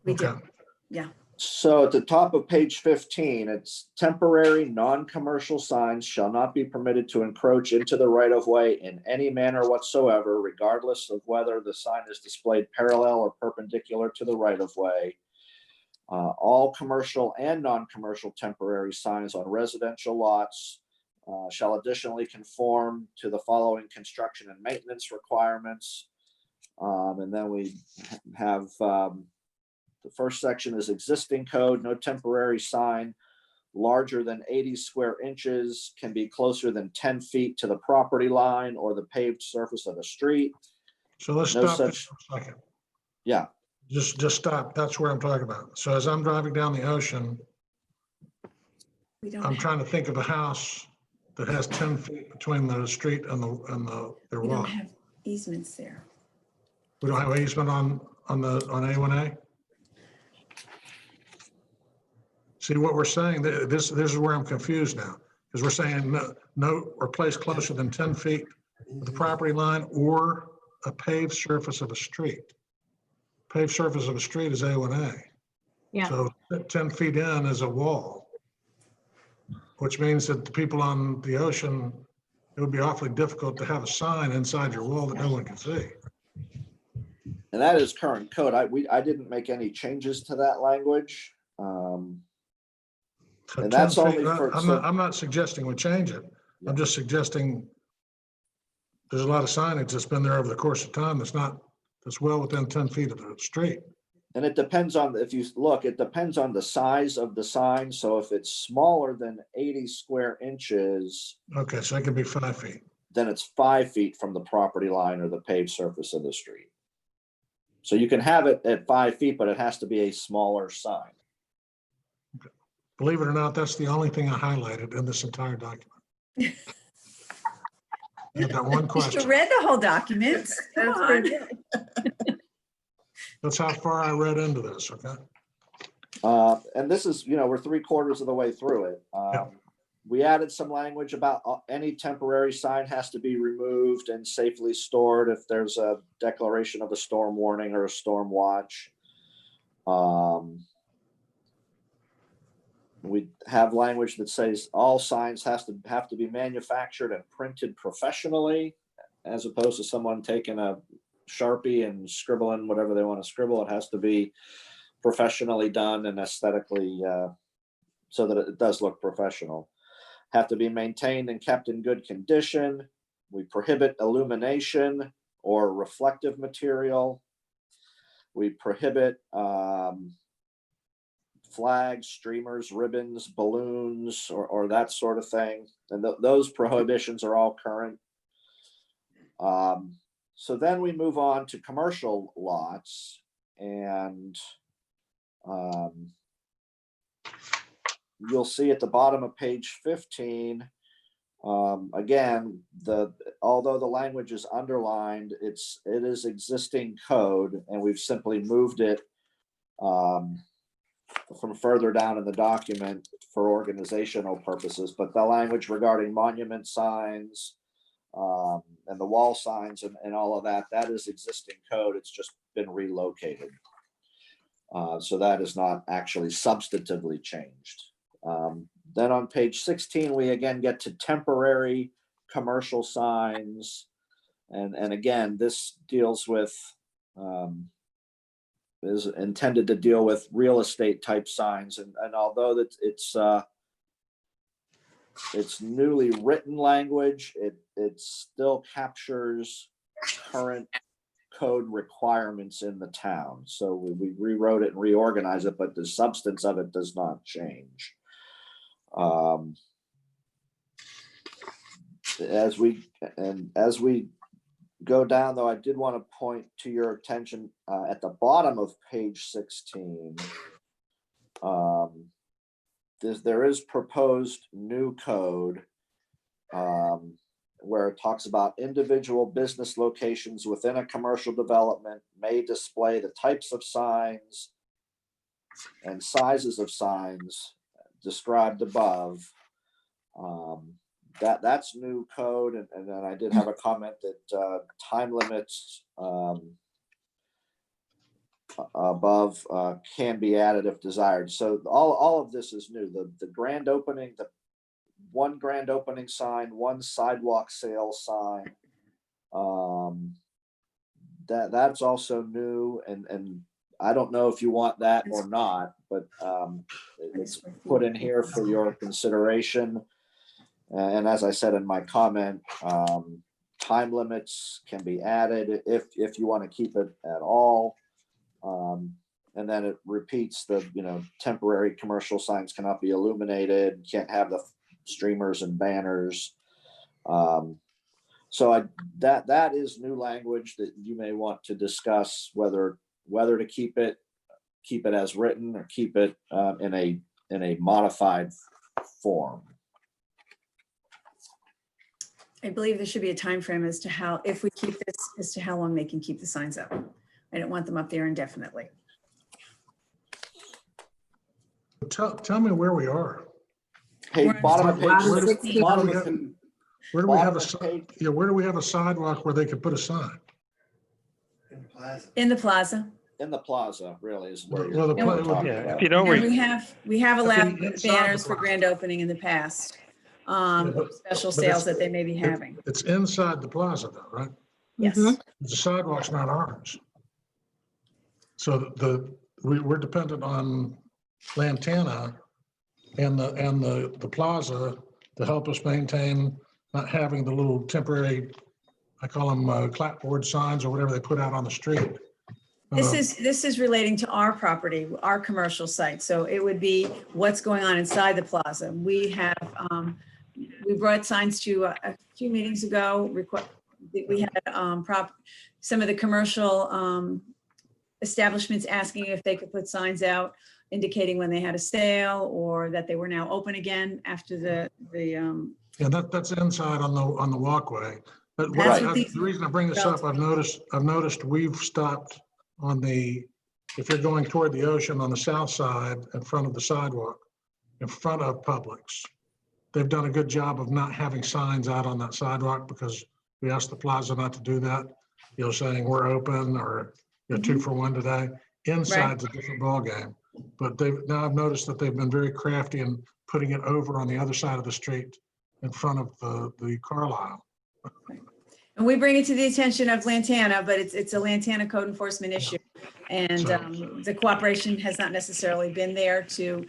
We do, Okay. yeah. So at the top of page 15, it's temporary, non-commercial signs shall not be permitted to encroach into the right-of-way in any manner whatsoever, regardless of whether the sign is displayed parallel or perpendicular to the right-of-way. All commercial and non-commercial temporary signs on residential lots shall additionally conform to the following construction and maintenance requirements. And then we have the first section is existing code. No temporary sign larger than 80 square inches can be closer than 10 feet to the property line or the paved surface of a street. So let's No stop there such- for a second. Yeah, Just stop. That's where I'm talking about. So as I'm driving down the ocean, We don't I'm have, trying to think of a house that has 10 feet between the street and their we wall. don't have easements there. We don't have easement on A1A? See what we're saying, this is where I'm confused now, because we're saying no, or place closer than 10 feet of the property line or a paved surface of a street. Paved surface of a street is A1A. Yeah. So 10 feet in is a wall, which means that the people on the ocean, it would be awfully difficult to have a sign inside your wall that no one can see. and that is current code. I didn't make any changes to that language. So And that's 10 feet, only for- I'm not suggesting we change it. I'm just suggesting there's a lot of signage that's been there over the course of time that's well within 10 feet of the street. And it depends on, if you look, it depends on the size of the sign. So if it's smaller than 80 square inches, Okay, so it could be 5 feet. then it's 5 feet from the property line or the paved surface of the street. So you can have it at 5 feet, but it has to be a smaller sign. Believe it or not, that's the only thing I highlighted in this entire document. I have that one You should question. have read the whole document. Come That's on. pretty good. That's how far I read into this, okay? And this is, we're 3/4 of the way through it. Yeah. We added some language about any temporary sign has to be removed and safely stored if there's a declaration of a storm warning or a storm watch. We have language that says all signs have to be manufactured and printed professionally, as opposed to someone taking a Sharpie and scribbling whatever they want to scribble. It has to be professionally done and aesthetically, so that it does look professional. Have to be maintained and kept in good condition. We prohibit illumination or reflective material. We prohibit flags, streamers, ribbons, balloons, or that sort of thing. And those prohibitions are all current. So then we move on to commercial lots, and you'll see at the bottom of page 15, again, although the language is underlined, it is existing code, and we've simply moved it from further down in the document for organizational purposes. But the language regarding monument signs and the wall signs and all of that, that is existing code. It's just been relocated. So that is not actually substantively changed. Then on page 16, we again get to temporary commercial signs. And again, this deals with, is intended to deal with real estate type signs. And although that it's newly written language, it still captures current code requirements in the town. So we rewrote it and reorganized it, but the substance of it does not change. As we go down, though, I did want to point to your attention at the bottom of page 16. There is proposed new code where it talks about individual business locations within a commercial development may display the types of signs and sizes of signs described above. That's new code, and then I did have a comment that time limits above can be added if desired. So all of this is new. The grand opening, the one grand opening sign, one sidewalk sale sign, that's also new, and I don't know if you want that or not, but it's put in here for your consideration. And as I said in my comment, time limits can be added if you want to keep it at all. And then it repeats the, temporary commercial signs cannot be illuminated, can't have the streamers and banners. So that is new language that you may want to discuss whether to keep it as written or keep it in a modified form. I believe there should be a time frame as to how, if we keep this, as to how long they can keep the signs up. I don't want them up there indefinitely. Tell me where we are. Hey, bottom of page Where do 16. where do we have where do we have a sidewalk where they could put a sign? In the plaza. In the plaza, really, is where Well, you're talking Yeah, about. if you don't And read, we have allowed inside banners the for plaza. grand opening in the past. Special but sales it's- that they may be having. It's inside the plaza though, right? Yes. The sidewalk's not ours. So we're dependent on Lantana and the plaza to help us maintain not having the little temporary, I call them clapboard signs or whatever they put out on the street. This is relating to our property, our commercial site. So it would be what's going on inside the plaza. We have, we brought signs to a few meetings ago. We had some of the commercial establishments asking if they could put signs out indicating when they had a sale or that they were now open again after Yeah, that's inside on the walkway. But That's what these- the reason I bring this up, I've noticed we've stopped if you're going toward the ocean on the south side in front of the sidewalk, in front of Publix. They've done a good job of not having signs out on that sidewalk because we asked the plaza not to do that, saying we're open or 2 for 1 today. Inside's a different ballgame. But now I've noticed that they've been very crafty in putting it over on the other side of the street in front of the Carlisle. And we bring it to the attention of Lantana, but it's a Lantana code enforcement issue. And the cooperation has not necessarily been there to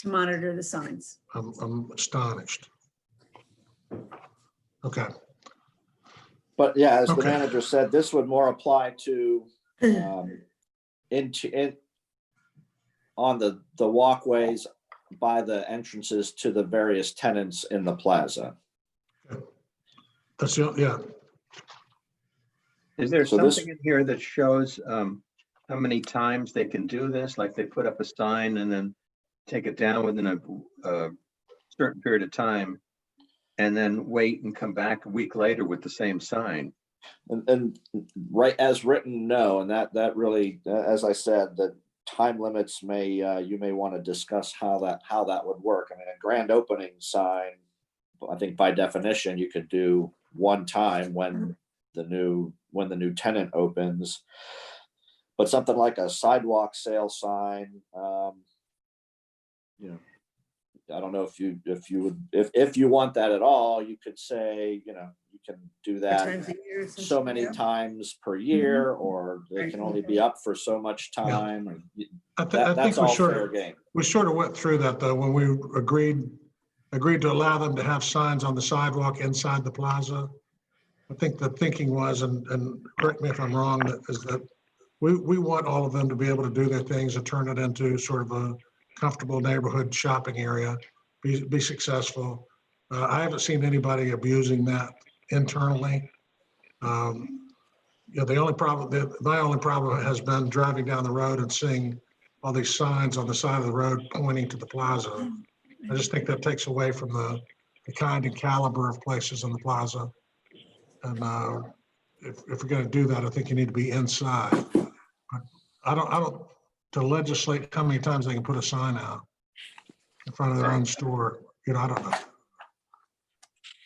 monitor the signs. I'm astonished. Okay. But yeah, as the Okay. manager said, this would more apply to on the walkways by the entrances to the various tenants in the plaza. That's, yeah, Is there So this- something in here that shows how many times they can do this? Like they put up a sign and then take it down within a certain period of time and then wait and come back a week later with the same sign? And right as written, no, and that really, as I said, the time limits may, you may want to discuss how that would work. I mean, a grand opening sign, I think by definition, you could do one time when the new tenant opens. But something like a sidewalk sale sign, you know, I don't know if you want that at all, you could say, you know, you can do that Times a year or so something, many yeah. times per year, or they Right. can only be up for so much time. Or I that's think we all sort fair of, game. we sort of went through that though, when we agreed to allow them to have signs on the sidewalk inside the plaza. I think the thinking was, and correct me if I'm wrong, that we want all of them to be able to do their things and turn it into sort of a comfortable neighborhood shopping area, be successful. I haven't seen anybody abusing that internally. You know, my only problem has been driving down the road and seeing all these signs on the side of the road pointing to the plaza. I just think that takes away from the kind and caliber of places in the plaza. And if we're going to do that, I think you need to be inside. I don't, to legislate how many times they can put a sign out in front of their own store, you know, I don't know.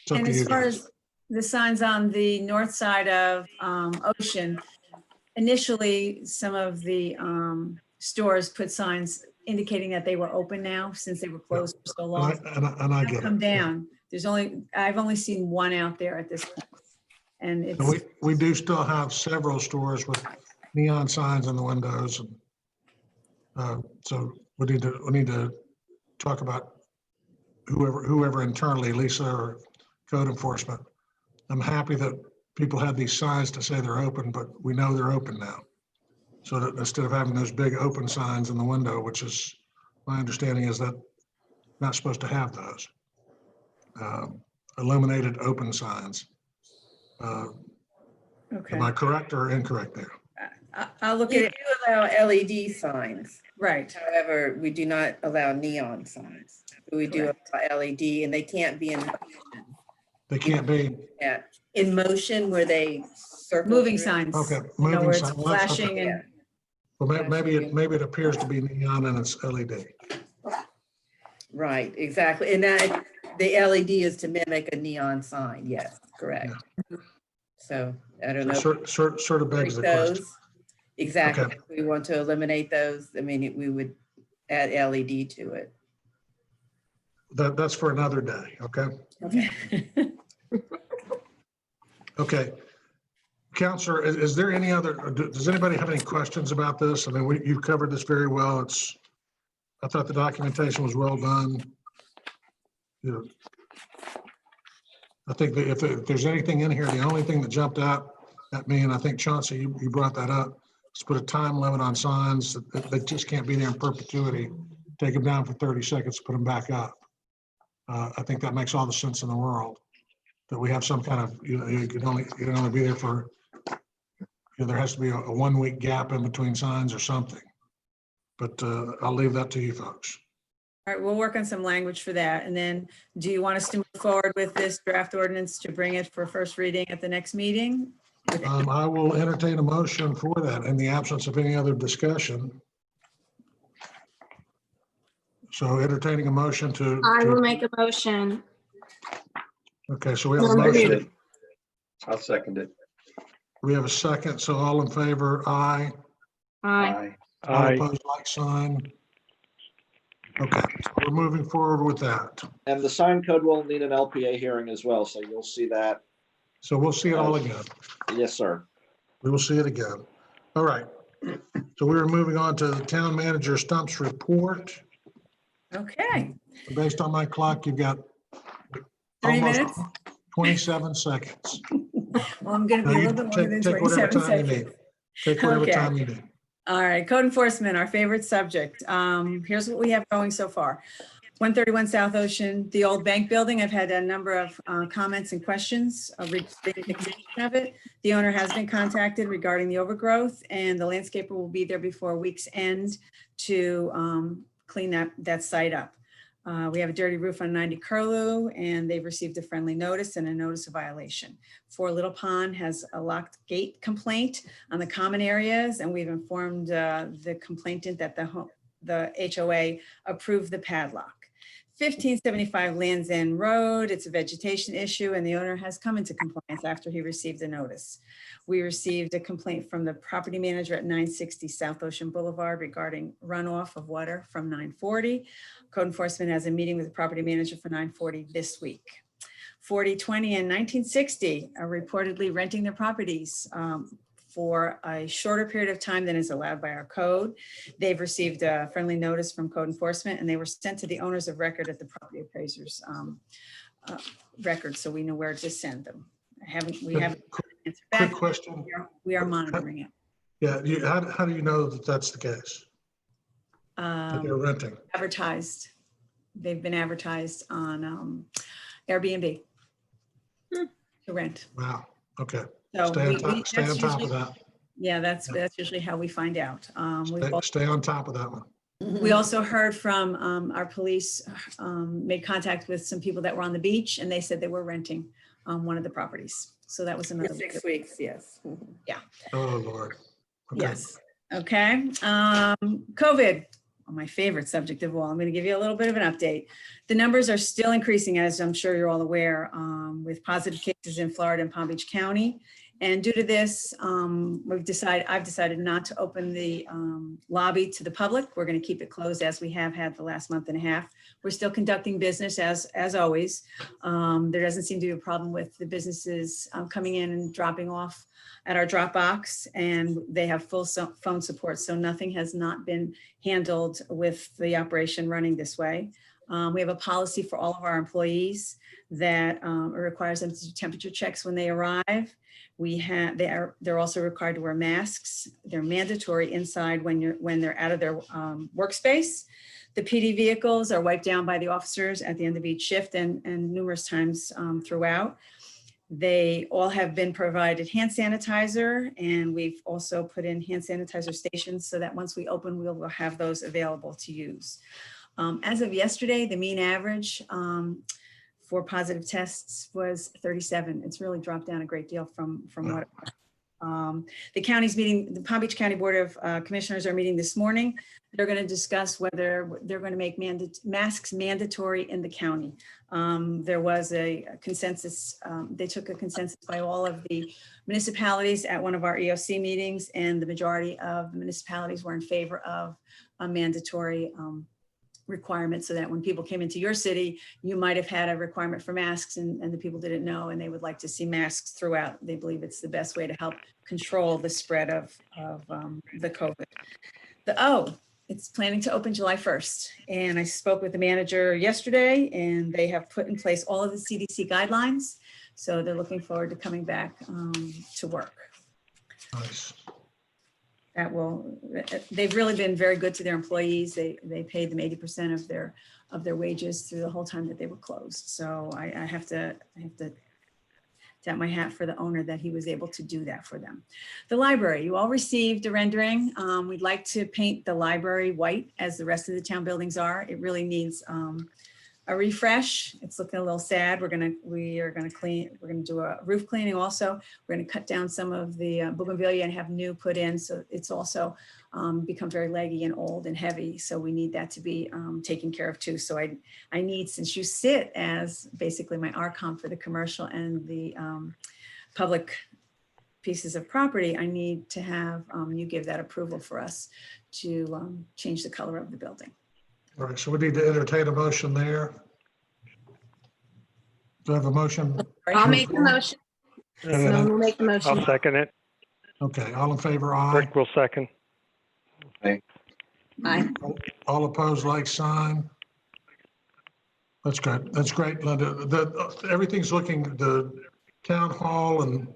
It's up And to you as far guys. as the signs on the north side of Ocean, initially, some of the stores put signs indicating that they were open now since they were closed for so long. And I get Come it. down. I've only seen one out there at this point. And And it's, we do still have several stores with neon signs in the windows. And so we need to talk about whoever internally, Lisa or code enforcement. I'm happy that people have these signs to say they're open, but we know they're open now. So that instead of having those big open signs in the window, which is, my understanding is that not supposed to have those. Illuminated open signs. okay. Am I correct or incorrect there? I'll look We at do it. allow LED signs. Right. However, we do not allow neon signs. We do allow LED, and they can't be in They can't be, motion where they circle. Moving through. signs. okay, You know, moving where it's sign. Well, that's okay. flashing and, Well, maybe it appears to be neon and it's LED. Right, exactly. And that the LED is to mimic a neon sign. Yes, correct. So I don't know. Sort of begs the question. Those, exactly. Okay. If we want to eliminate those, I mean, we would add LED to it. That's for another day, okay? Okay. Okay. Counselor, is there any other, does anybody have any questions about this? I mean, you've covered this very well. I thought the documentation was well done. You know, I think that if there's anything in here, the only thing that jumped out at me, and I think Chauncey, you brought that up, is put a time limit on signs that they just can't be there in perpetuity. Take them down for 30 seconds, put them back up. I think that makes all the sense in the world, that we have some kind of, you can only be there for, there has to be a 1 week gap in between signs or something. But I'll leave that to you folks. all right, we'll work on some language for that. And then do you want us to move forward with this draft ordinance to bring it for first reading at the next meeting? I will entertain a motion for that in the absence of any other discussion. So entertaining a motion to. I will make a motion. Okay, so we have a motion. I'll second it. We have a second. So all in favor, aye. Aye. All Aye. opposed, like sign. Okay, so we're moving forward with that. And the sign code will need an LPA hearing as well, so you'll see that. So we'll see it all again. Yes, sir. We will see it again. All right. So we are moving on to the town manager Stump's report. Okay, Based on my clock, you've got 30 almost minutes? 27 seconds. Well, I'm gonna No, be a you little bit longer than take whatever 27 time you need. seconds. Take whatever Okay. time you need. All right, code enforcement, our favorite subject. Here's what we have going so far. 131 South Ocean, the old bank building. I've had a number of comments and questions regarding the condition of it. The owner has been contacted regarding the overgrowth, and the landscaper will be there before week's end to clean that site up. We have a dirty roof on 90 Curlew, and they've received a friendly notice and a notice of violation. 4 Little Pond has a locked gate complaint on the common areas, and we've informed the complainant that the HOA approved the padlock. 1575 Lands End Road, it's a vegetation issue, and the owner has come into compliance after he received the notice. We received a complaint from the property manager at 960 South Ocean Boulevard regarding runoff of water from 940. Code enforcement has a meeting with the property manager for 940 this week. 4020 and 1960 are reportedly renting their properties for a shorter period of time than is allowed by our code. They've received a friendly notice from code enforcement, and they were sent to the owners of record at the property appraiser's record, so we know where to send them. We haven't answered back. Quick question. We are monitoring it. Yeah, how do you know that that's the case? That they're renting? Advertised. They've been advertised on Airbnb to rent. Wow, okay. So Stay on top, that's stay on top of usually- that. Yeah, that's usually how we find out. Stay on top of that one. We also heard from our police, made contact with some people that were on the beach, and they said they were renting one of the properties. So that was For another. 6 weeks, yes. Oh, Lord. Okay. Yes. Okay. COVID, my favorite subject of all. I'm going to give you a little bit of an update. The numbers are still increasing, as I'm sure you're all aware, with positive cases in Florida and Palm Beach County. And due to this, I've decided not to open the lobby to the public. We're going to keep it closed as we have had the last month and a half. We're still conducting business as always. There doesn't seem to be a problem with the businesses coming in and dropping off at our drop box, and they have full phone support. So nothing has not been handled with the operation running this way. We have a policy for all of our employees that requires them to do temperature checks when they arrive. They're also required to wear masks. They're mandatory inside when they're out of their workspace. The PD vehicles are wiped down by the officers at the end of each shift and numerous times throughout. They all have been provided hand sanitizer, and we've also put in hand sanitizer stations so that once we open, we'll have those available to use. As of yesterday, the mean average for positive tests was 37. It's really dropped down a great deal from what it was. The county's meeting, the Palm Beach County Board of Commissioners are meeting this morning. They're going to discuss whether they're going to make masks mandatory in the county. There was a consensus, they took a consensus by all of the municipalities at one of our EOC meetings, and the majority of the municipalities were in favor of a mandatory requirement, so that when people came into your city, you might have had a requirement for masks and the people didn't know, and they would like to see masks throughout. They believe it's the best way to help control the spread of the COVID. It's planning to open July 1st. And I spoke with the manager yesterday, and they have put in place all of the CDC guidelines. So they're looking forward to coming back to work. Nice. They've really been very good to their employees. They paid them 80% of their wages through the whole time that they were closed. So I have to tap my hat for the owner that he was able to do that for them. The library, you all received a rendering. We'd like to paint the library white as the rest of the town buildings are. It really needs a refresh. It's looking a little sad. We are gonna clean. We're gonna do a roof cleaning also. We're gonna cut down some of the bougainvillea and have new put in. So it's also become very leggy and old and heavy. So we need that to be taken care of too. So I need, since you sit as basically my Tcom for the commercial and the public pieces of property, I need to have you give that approval for us to change the color of the building. All right, so we need to entertain a motion there. Do I have a motion? I'll make the motion. Someone will make the motion. I'll second it. Okay, all in favor, aye. Rick will second. Aye. All opposed, like sign. That's good. That's great, Linda. Everything's looking, the town hall and,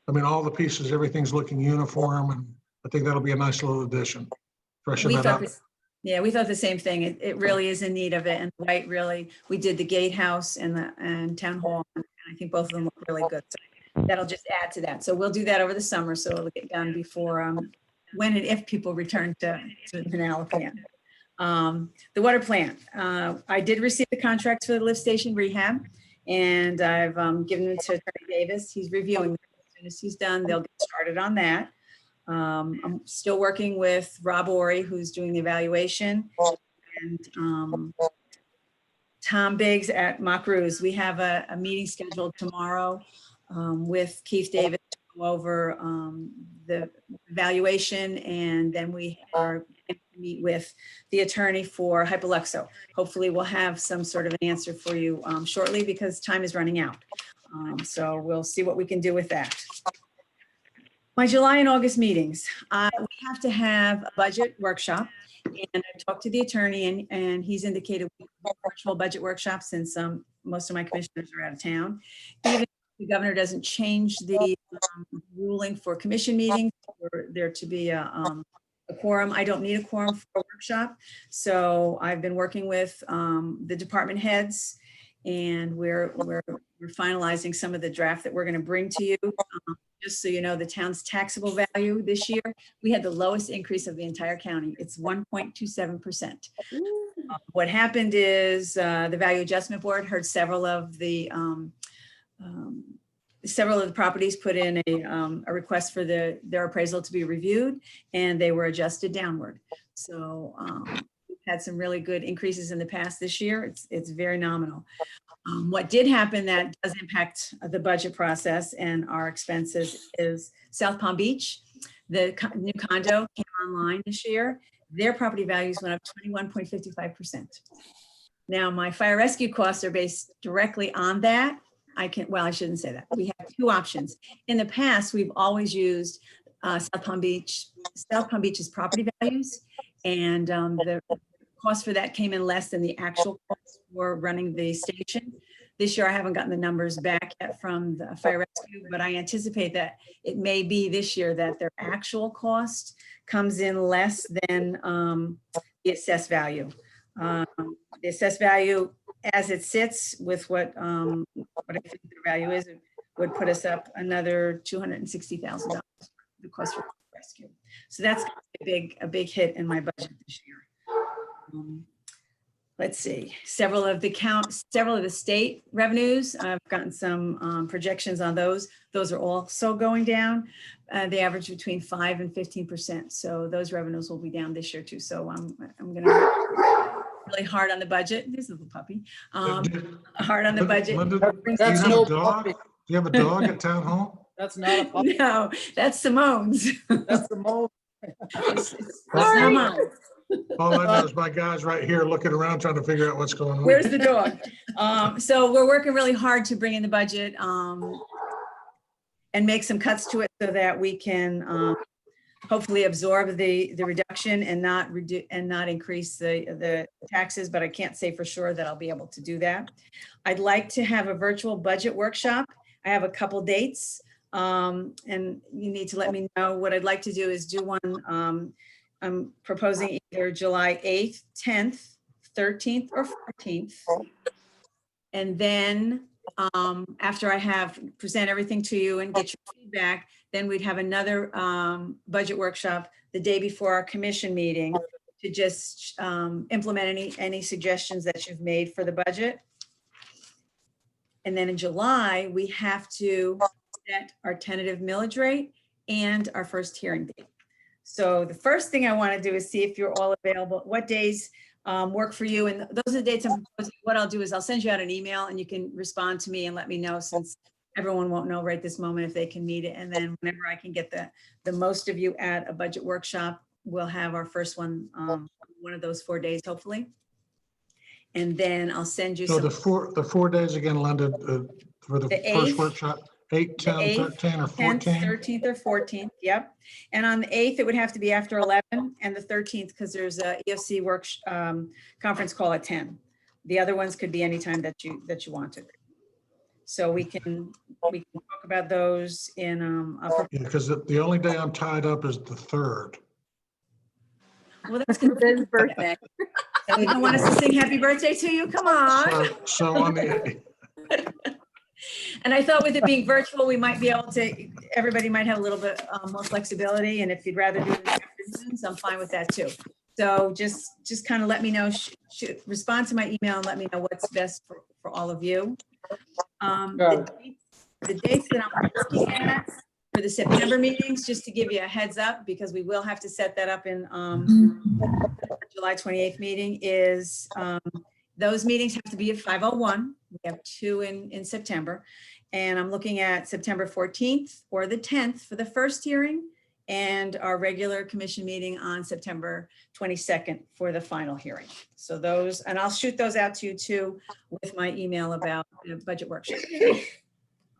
I mean, all the pieces, everything's looking uniform, and I think that'll be a nice little addition. Freshen We that thought up. this, yeah, we thought the same thing. It really is in need of it. And White really, we did the gatehouse and town hall. And I think both of them look really good. So that'll just add to that. So we'll do that over the summer. So it'll get done before, when and if people return to Manalapan. The water plant, I did receive the contracts for the lift station rehab, and I've given them to Attorney Davis. He's reviewing them. As soon as he's done, they'll get started on that. I'm still working with Rob Ori, who's doing the evaluation, and Tom Biggs at Mock Ruse. We have a meeting scheduled tomorrow with Keith Davis to go over the evaluation, and then we are going to meet with the attorney for Hypoluxo. Hopefully we'll have some sort of an answer for you shortly, because time is running out. So we'll see what we can do with that. My July and August meetings, we have to have a budget workshop, and I talked to the attorney, and he's indicated we can do a virtual budget workshop since most of my commissioners are out of town. Even if the governor doesn't change the ruling for commission meetings, for there to be a quorum, I don't need a quorum for a workshop. So I've been working with the department heads, and we're finalizing some of the draft that we're going to bring to you. Just so you know, the town's taxable value this year, we had the lowest increase of the entire county. It's 1.27%. What happened is the Value Adjustment Board heard several of the properties put in a request for their appraisal to be reviewed, and they were adjusted downward. So we've had some really good increases in the past this year. It's very nominal. What did happen that does impact the budget process and our expenses is South Palm Beach. The new condo came online this year. Their property values went up 21.55%. Now, my fire rescue costs are based directly on that. I shouldn't say that. We have two options. In the past, we've always used South Palm Beach's property values, and the cost for that came in less than the actual cost for running the station. This year, I haven't gotten the numbers back yet from the fire rescue, but I anticipate that it may be this year that their actual cost comes in less than the assessed value. The assessed value, as it sits with what I think the value is, it would put us up another $260,000 the cost for rescue. So that's a big hit in my budget this year. Let's see, several of the state revenues, I've gotten some projections on those. Those are also going down. They average between 5% and 15%. So those revenues will be down this year too. So I'm going to work really hard on the budget. There's a little puppy. Hard on the budget. Linda, That's do no do you have a dog at town hall? That's not a puppy. No, that's Simone's. That's the most. It's not mine. All I know is my guy's right here looking around trying to figure out what's going on. Where's the dog? So we're working really hard to bring in the budget and make some cuts to it so that we can hopefully absorb the reduction and not increase the taxes, but I can't say for sure that I'll be able to do that. I'd like to have a virtual budget workshop. I have a couple dates, and you need to let me know. What I'd like to do is do one. I'm proposing either July 8th, 10th, 13th, or 14th. And then after I present everything to you and get your feedback, then we'd have another budget workshop the day before our commission meeting to just implement any suggestions that you've made for the budget. And then in July, we have to set our tentative millage rate and our first hearing date. So the first thing I want to do is see if you're all available, what days work for you. And those are the dates I'm proposing. What I'll do is I'll send you out an email and you can respond to me and let me know, since everyone won't know right this moment if they can meet it. And then whenever I can get the most of you at a budget workshop, we'll have our first one of those 4 days, hopefully. And then I'll send you So some. the 4 days again, Linda, for the first 8th, workshop, 8, 10, 13, or 10th, 14? 13th or 14th, yep. And on the 8th, it would have to be after 11, and the 13th, because there's a EFC conference call at 10. The other ones could be anytime that you wanted. So we can talk about those in, Because the only day I'm tied up is the 3rd. well, that's His good. birthday. So you don't want us to sing happy birthday to you? Come on. So on the, And I thought with it being virtual, we might be able to, everybody might have a little bit more flexibility. And if you'd rather do it in the afternoons, I'm fine with that too. So just kind of let me know, respond to my email and let me know what's best for all of you. The dates that I'm looking at for the September meetings, just to give you a heads up, because we will have to set that up in July 28th meeting, is those meetings have to be at 5:01. We have 2 in September. And I'm looking at September 14th or the 10th for the first hearing, and our regular commission meeting on September 22nd for the final hearing. So those, and I'll shoot those out to you too with my email about the budget workshop.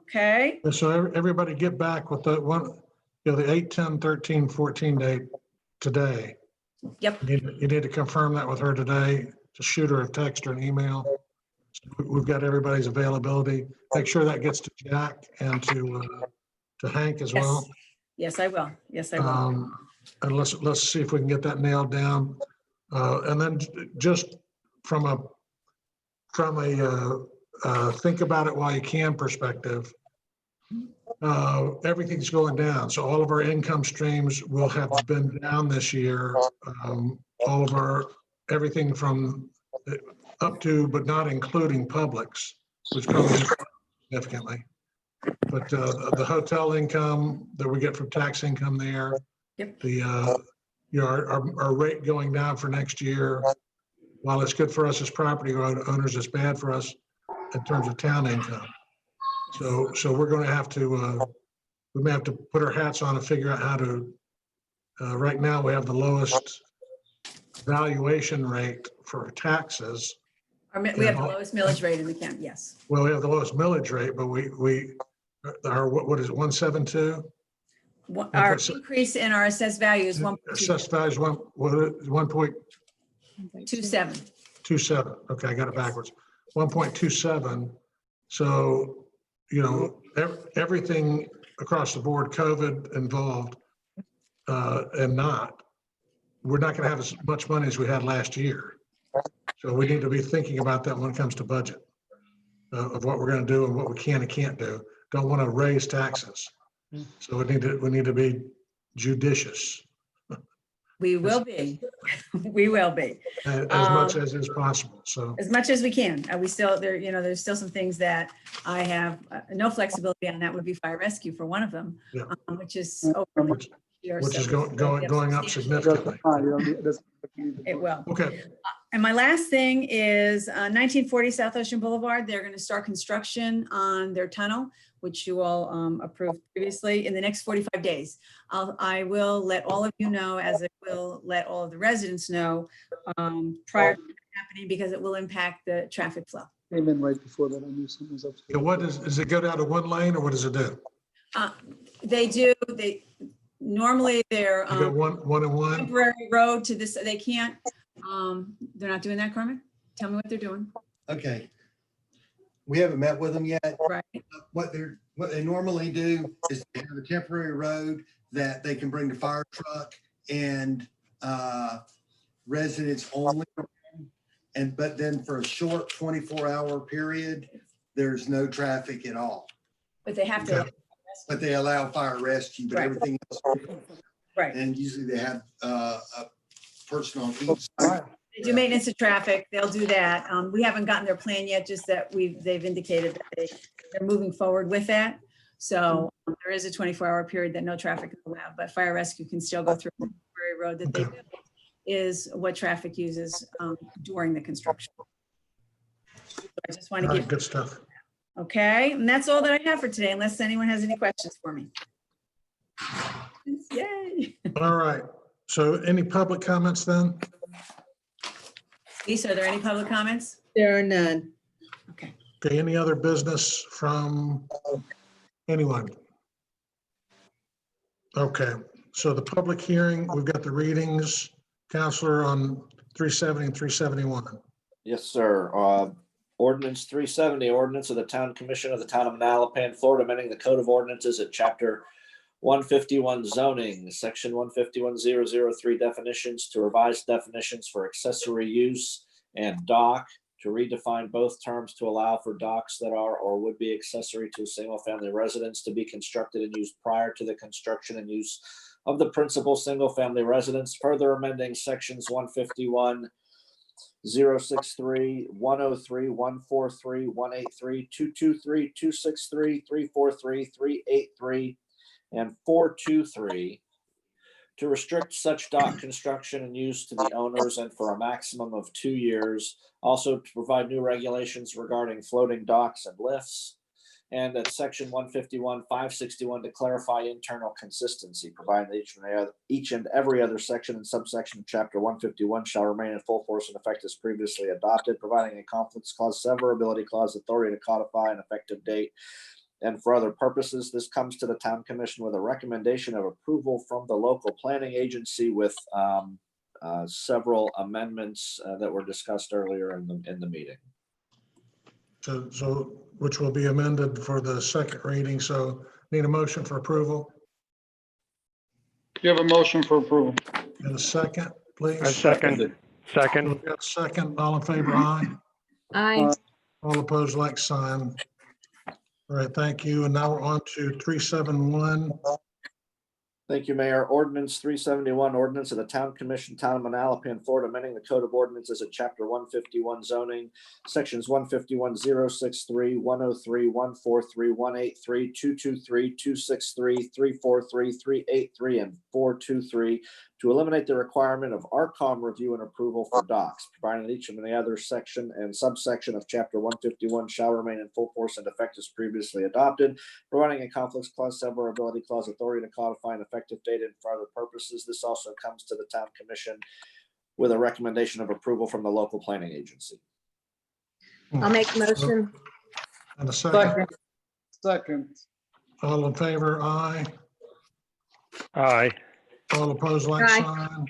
Okay, so everybody get back with the one, the 8, 10, 13, 14 date today. yep, You need to confirm that with her today. Just shoot her a text or an email. We've got everybody's availability. Make sure that gets to Jack and to Hank as yes, well. yes, I will, yes, I will. And let's see if we can get that nailed down. And then just from a think about it while you can perspective, everything's going down. So all of our income streams will have been down this year. All of everything from up to, but not including Publix, which probably significantly. But the hotel income that we get from tax income there, Yep. Our rate going down for next year, while it's good for us as property owners, it's bad for us in terms of town income. So we're going to have to, we may have to put our hats on and figure out how to, right now we have the lowest valuation rate for taxes. We have the lowest millage rate in the county, yes. Well, we have the lowest millage rate, but what is it, 172? Our increase in our assessed value is Assessed value is 1.27. 27. Okay, I got it backwards. 1.27. So, everything across the board, COVID involved, and not, we're not going to have as much money as we had last year. So we need to be thinking about that when it comes to budget, of what we're going to do and what we can and can't do. Don't want to raise taxes. So we need to be judicious. We will be. We will be. As much as is possible, so. As much as we can. We still, there's still some things that I have no flexibility on. That would be fire rescue for one of them, Yeah. Which is over. Which is going up significantly. It will. Okay, And my last thing is 1940 South Ocean Boulevard. They're going to start construction on their tunnel, which you all approved previously, in the next 45 days. I will let all of you know, as it will let all of the residents know prior to happening, because it will impact the traffic flow. Came in right before that. I knew something was upstairs. what does it go down to one lane, or what does it do? They normally they're You got one and one? temporary road to this. They can't, they're not doing that, Carmen? Tell me what they're doing. Okay. We haven't met with them yet. Right. What they normally do is they have a temporary road that they can bring the fire truck and residents only. But then for a short 24-hour period, there's no traffic at all. But they have to. Okay. But they allow fire rescue, but Right. everything else. Right. And usually they have a person on each side. They do maintenance of traffic. They'll do that. We haven't gotten their plan yet, just that they've indicated that they're moving forward with that. So there is a 24-hour period that no traffic is allowed, but fire rescue can still go through the temporary road that they built, is what traffic uses during the construction. So I just want to All right, give, good stuff. okay, and that's all that I have for today, unless anyone has any questions for me. Yay. All right, so any public comments then? Lisa, are there any public comments? There are none. Okay. Okay, any other business from anyone? Okay, so the public hearing, we've got the readings, Counselor, on 370 and 371. Yes, sir. Ordinance 370, ordinance of the Town Commission of the Town of Manalapan, Florida, amending the Code of Ordinances at Chapter 151 zoning, Section 151.003 definitions to revise definitions for accessory use and dock, to redefine both terms to allow for docks that are or would be accessory to a single-family residence to be constructed and used prior to the construction and use of the principal single-family residence, further amending sections 151, 063, 103, 143, 183, 223, 263, 343, 383, and 423 to restrict such dock construction and use to the owners and for a maximum of 2 years. Also to provide new regulations regarding floating docks and lifts. And at section 151, 561 to clarify internal consistency, providing that each and every other section and subsection of chapter 151 shall remain in full force and effect as previously adopted, providing a conflicts clause, severability clause, authority to codify an effective date. And for other purposes, this comes to the Town Commission with a recommendation of approval from the local planning agency with several amendments that were discussed earlier in the meeting. So which will be amended for the second reading. So need a motion for approval You have a motion for approval. and a second, please. A second. Second. We've got a second. All in favor, aye. Aye. All opposed, like sign. All right, thank you. And now we're on to 371. Thank you, Mayor. Ordinance 371, ordinance of the Town Commission, Town of Manalapan, Florida, amending the Code of Ordinances at Chapter 151 zoning, sections 151, 063, 103, 143, 183, 223, 263, 343, 383, and 423 to eliminate the requirement of Tcom review and approval for docks, providing that each of the other section and subsection of Chapter 151 shall remain in full force and effect as previously adopted, providing a conflicts clause, severability clause, authority to codify an effective date and for other purposes. This also comes to the Town Commission with a recommendation of approval from the local planning agency. I'll make the motion. And a second. Second. All in favor, aye. Aye. All opposed, like Aye. sign.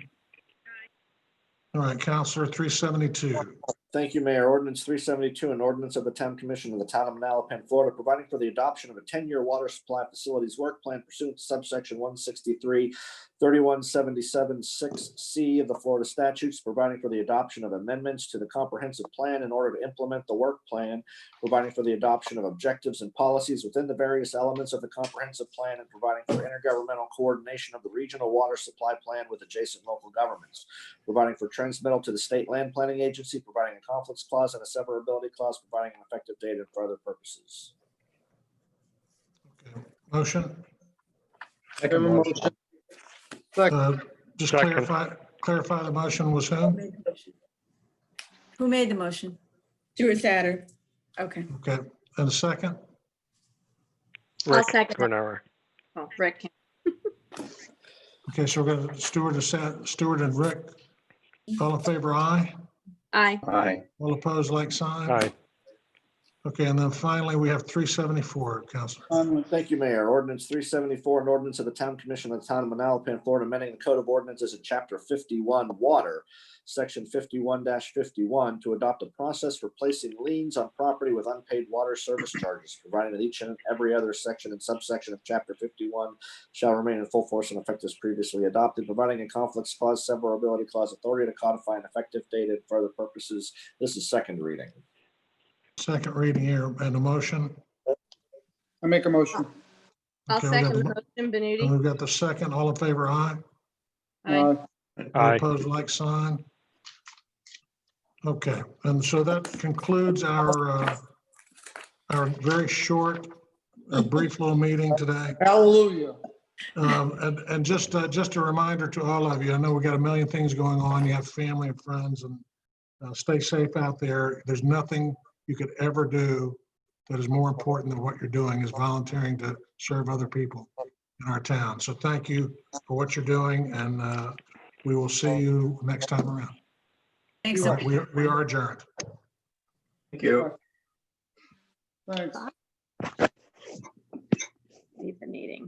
All right, Counselor 372. Thank you, Mayor. Ordinance 372, an ordinance of the Town Commission of the Town of Manalapan, Florida, providing for the adoption of a 10-year water supply facilities work plan pursuant to subsection 163, 3177, 6C of the Florida statutes, providing for the adoption of amendments to the comprehensive plan in order to implement the work plan, providing for the adoption of objectives and policies within the various elements of the comprehensive plan, and providing for intergovernmental coordination of the regional water supply plan with adjacent local governments, providing for transmittal to the state land planning agency, providing a conflicts clause and a severability clause, providing an effective date and for other purposes. Okay. Motion, Have a motion. Second. just Second. clarify the motion was Who whom? made the motion? Who made the motion? Stuart Satter. Okay. Okay, and a second? I'll Rick second that. Bernauer. Oh, Rick. Okay, so we're going to Stuart and Rick. All in favor, aye. Aye. Aye. All opposed, like sign. Aye. Okay, and then finally, we have 374, Counselor. Thank you, Mayor. Ordinance 374, an ordinance of the Town Commission of the Town of Manalapan, Florida, amending the Code of Ordinances in Chapter 51, Water, Section 51-51, to adopt a process for placing liens on property with unpaid water service charges, providing that each and every other section and subsection of Chapter 51 shall remain in full force and effect as previously adopted, providing a conflicts clause, severability clause, authority to codify an effective date and for other purposes. This is second reading. Second reading here and a motion. I make a motion. I'll Okay, we got second the the- motion, And Benuti. we've got the second. All in favor, aye. Aye. All Aye. opposed, like sign. Okay, and so that concludes our very short, brief little meeting today. Hallelujah. And just a reminder to all of you, I know we got a million things going on. You have family and friends, and stay safe out there. There's nothing you could ever do that is more important than what you're doing, is volunteering to serve other people in our town. So thank you for what you're doing, and we will see you next time around. Thanks. All right, we are adjourned. Thank you. Thanks. Leave the meeting.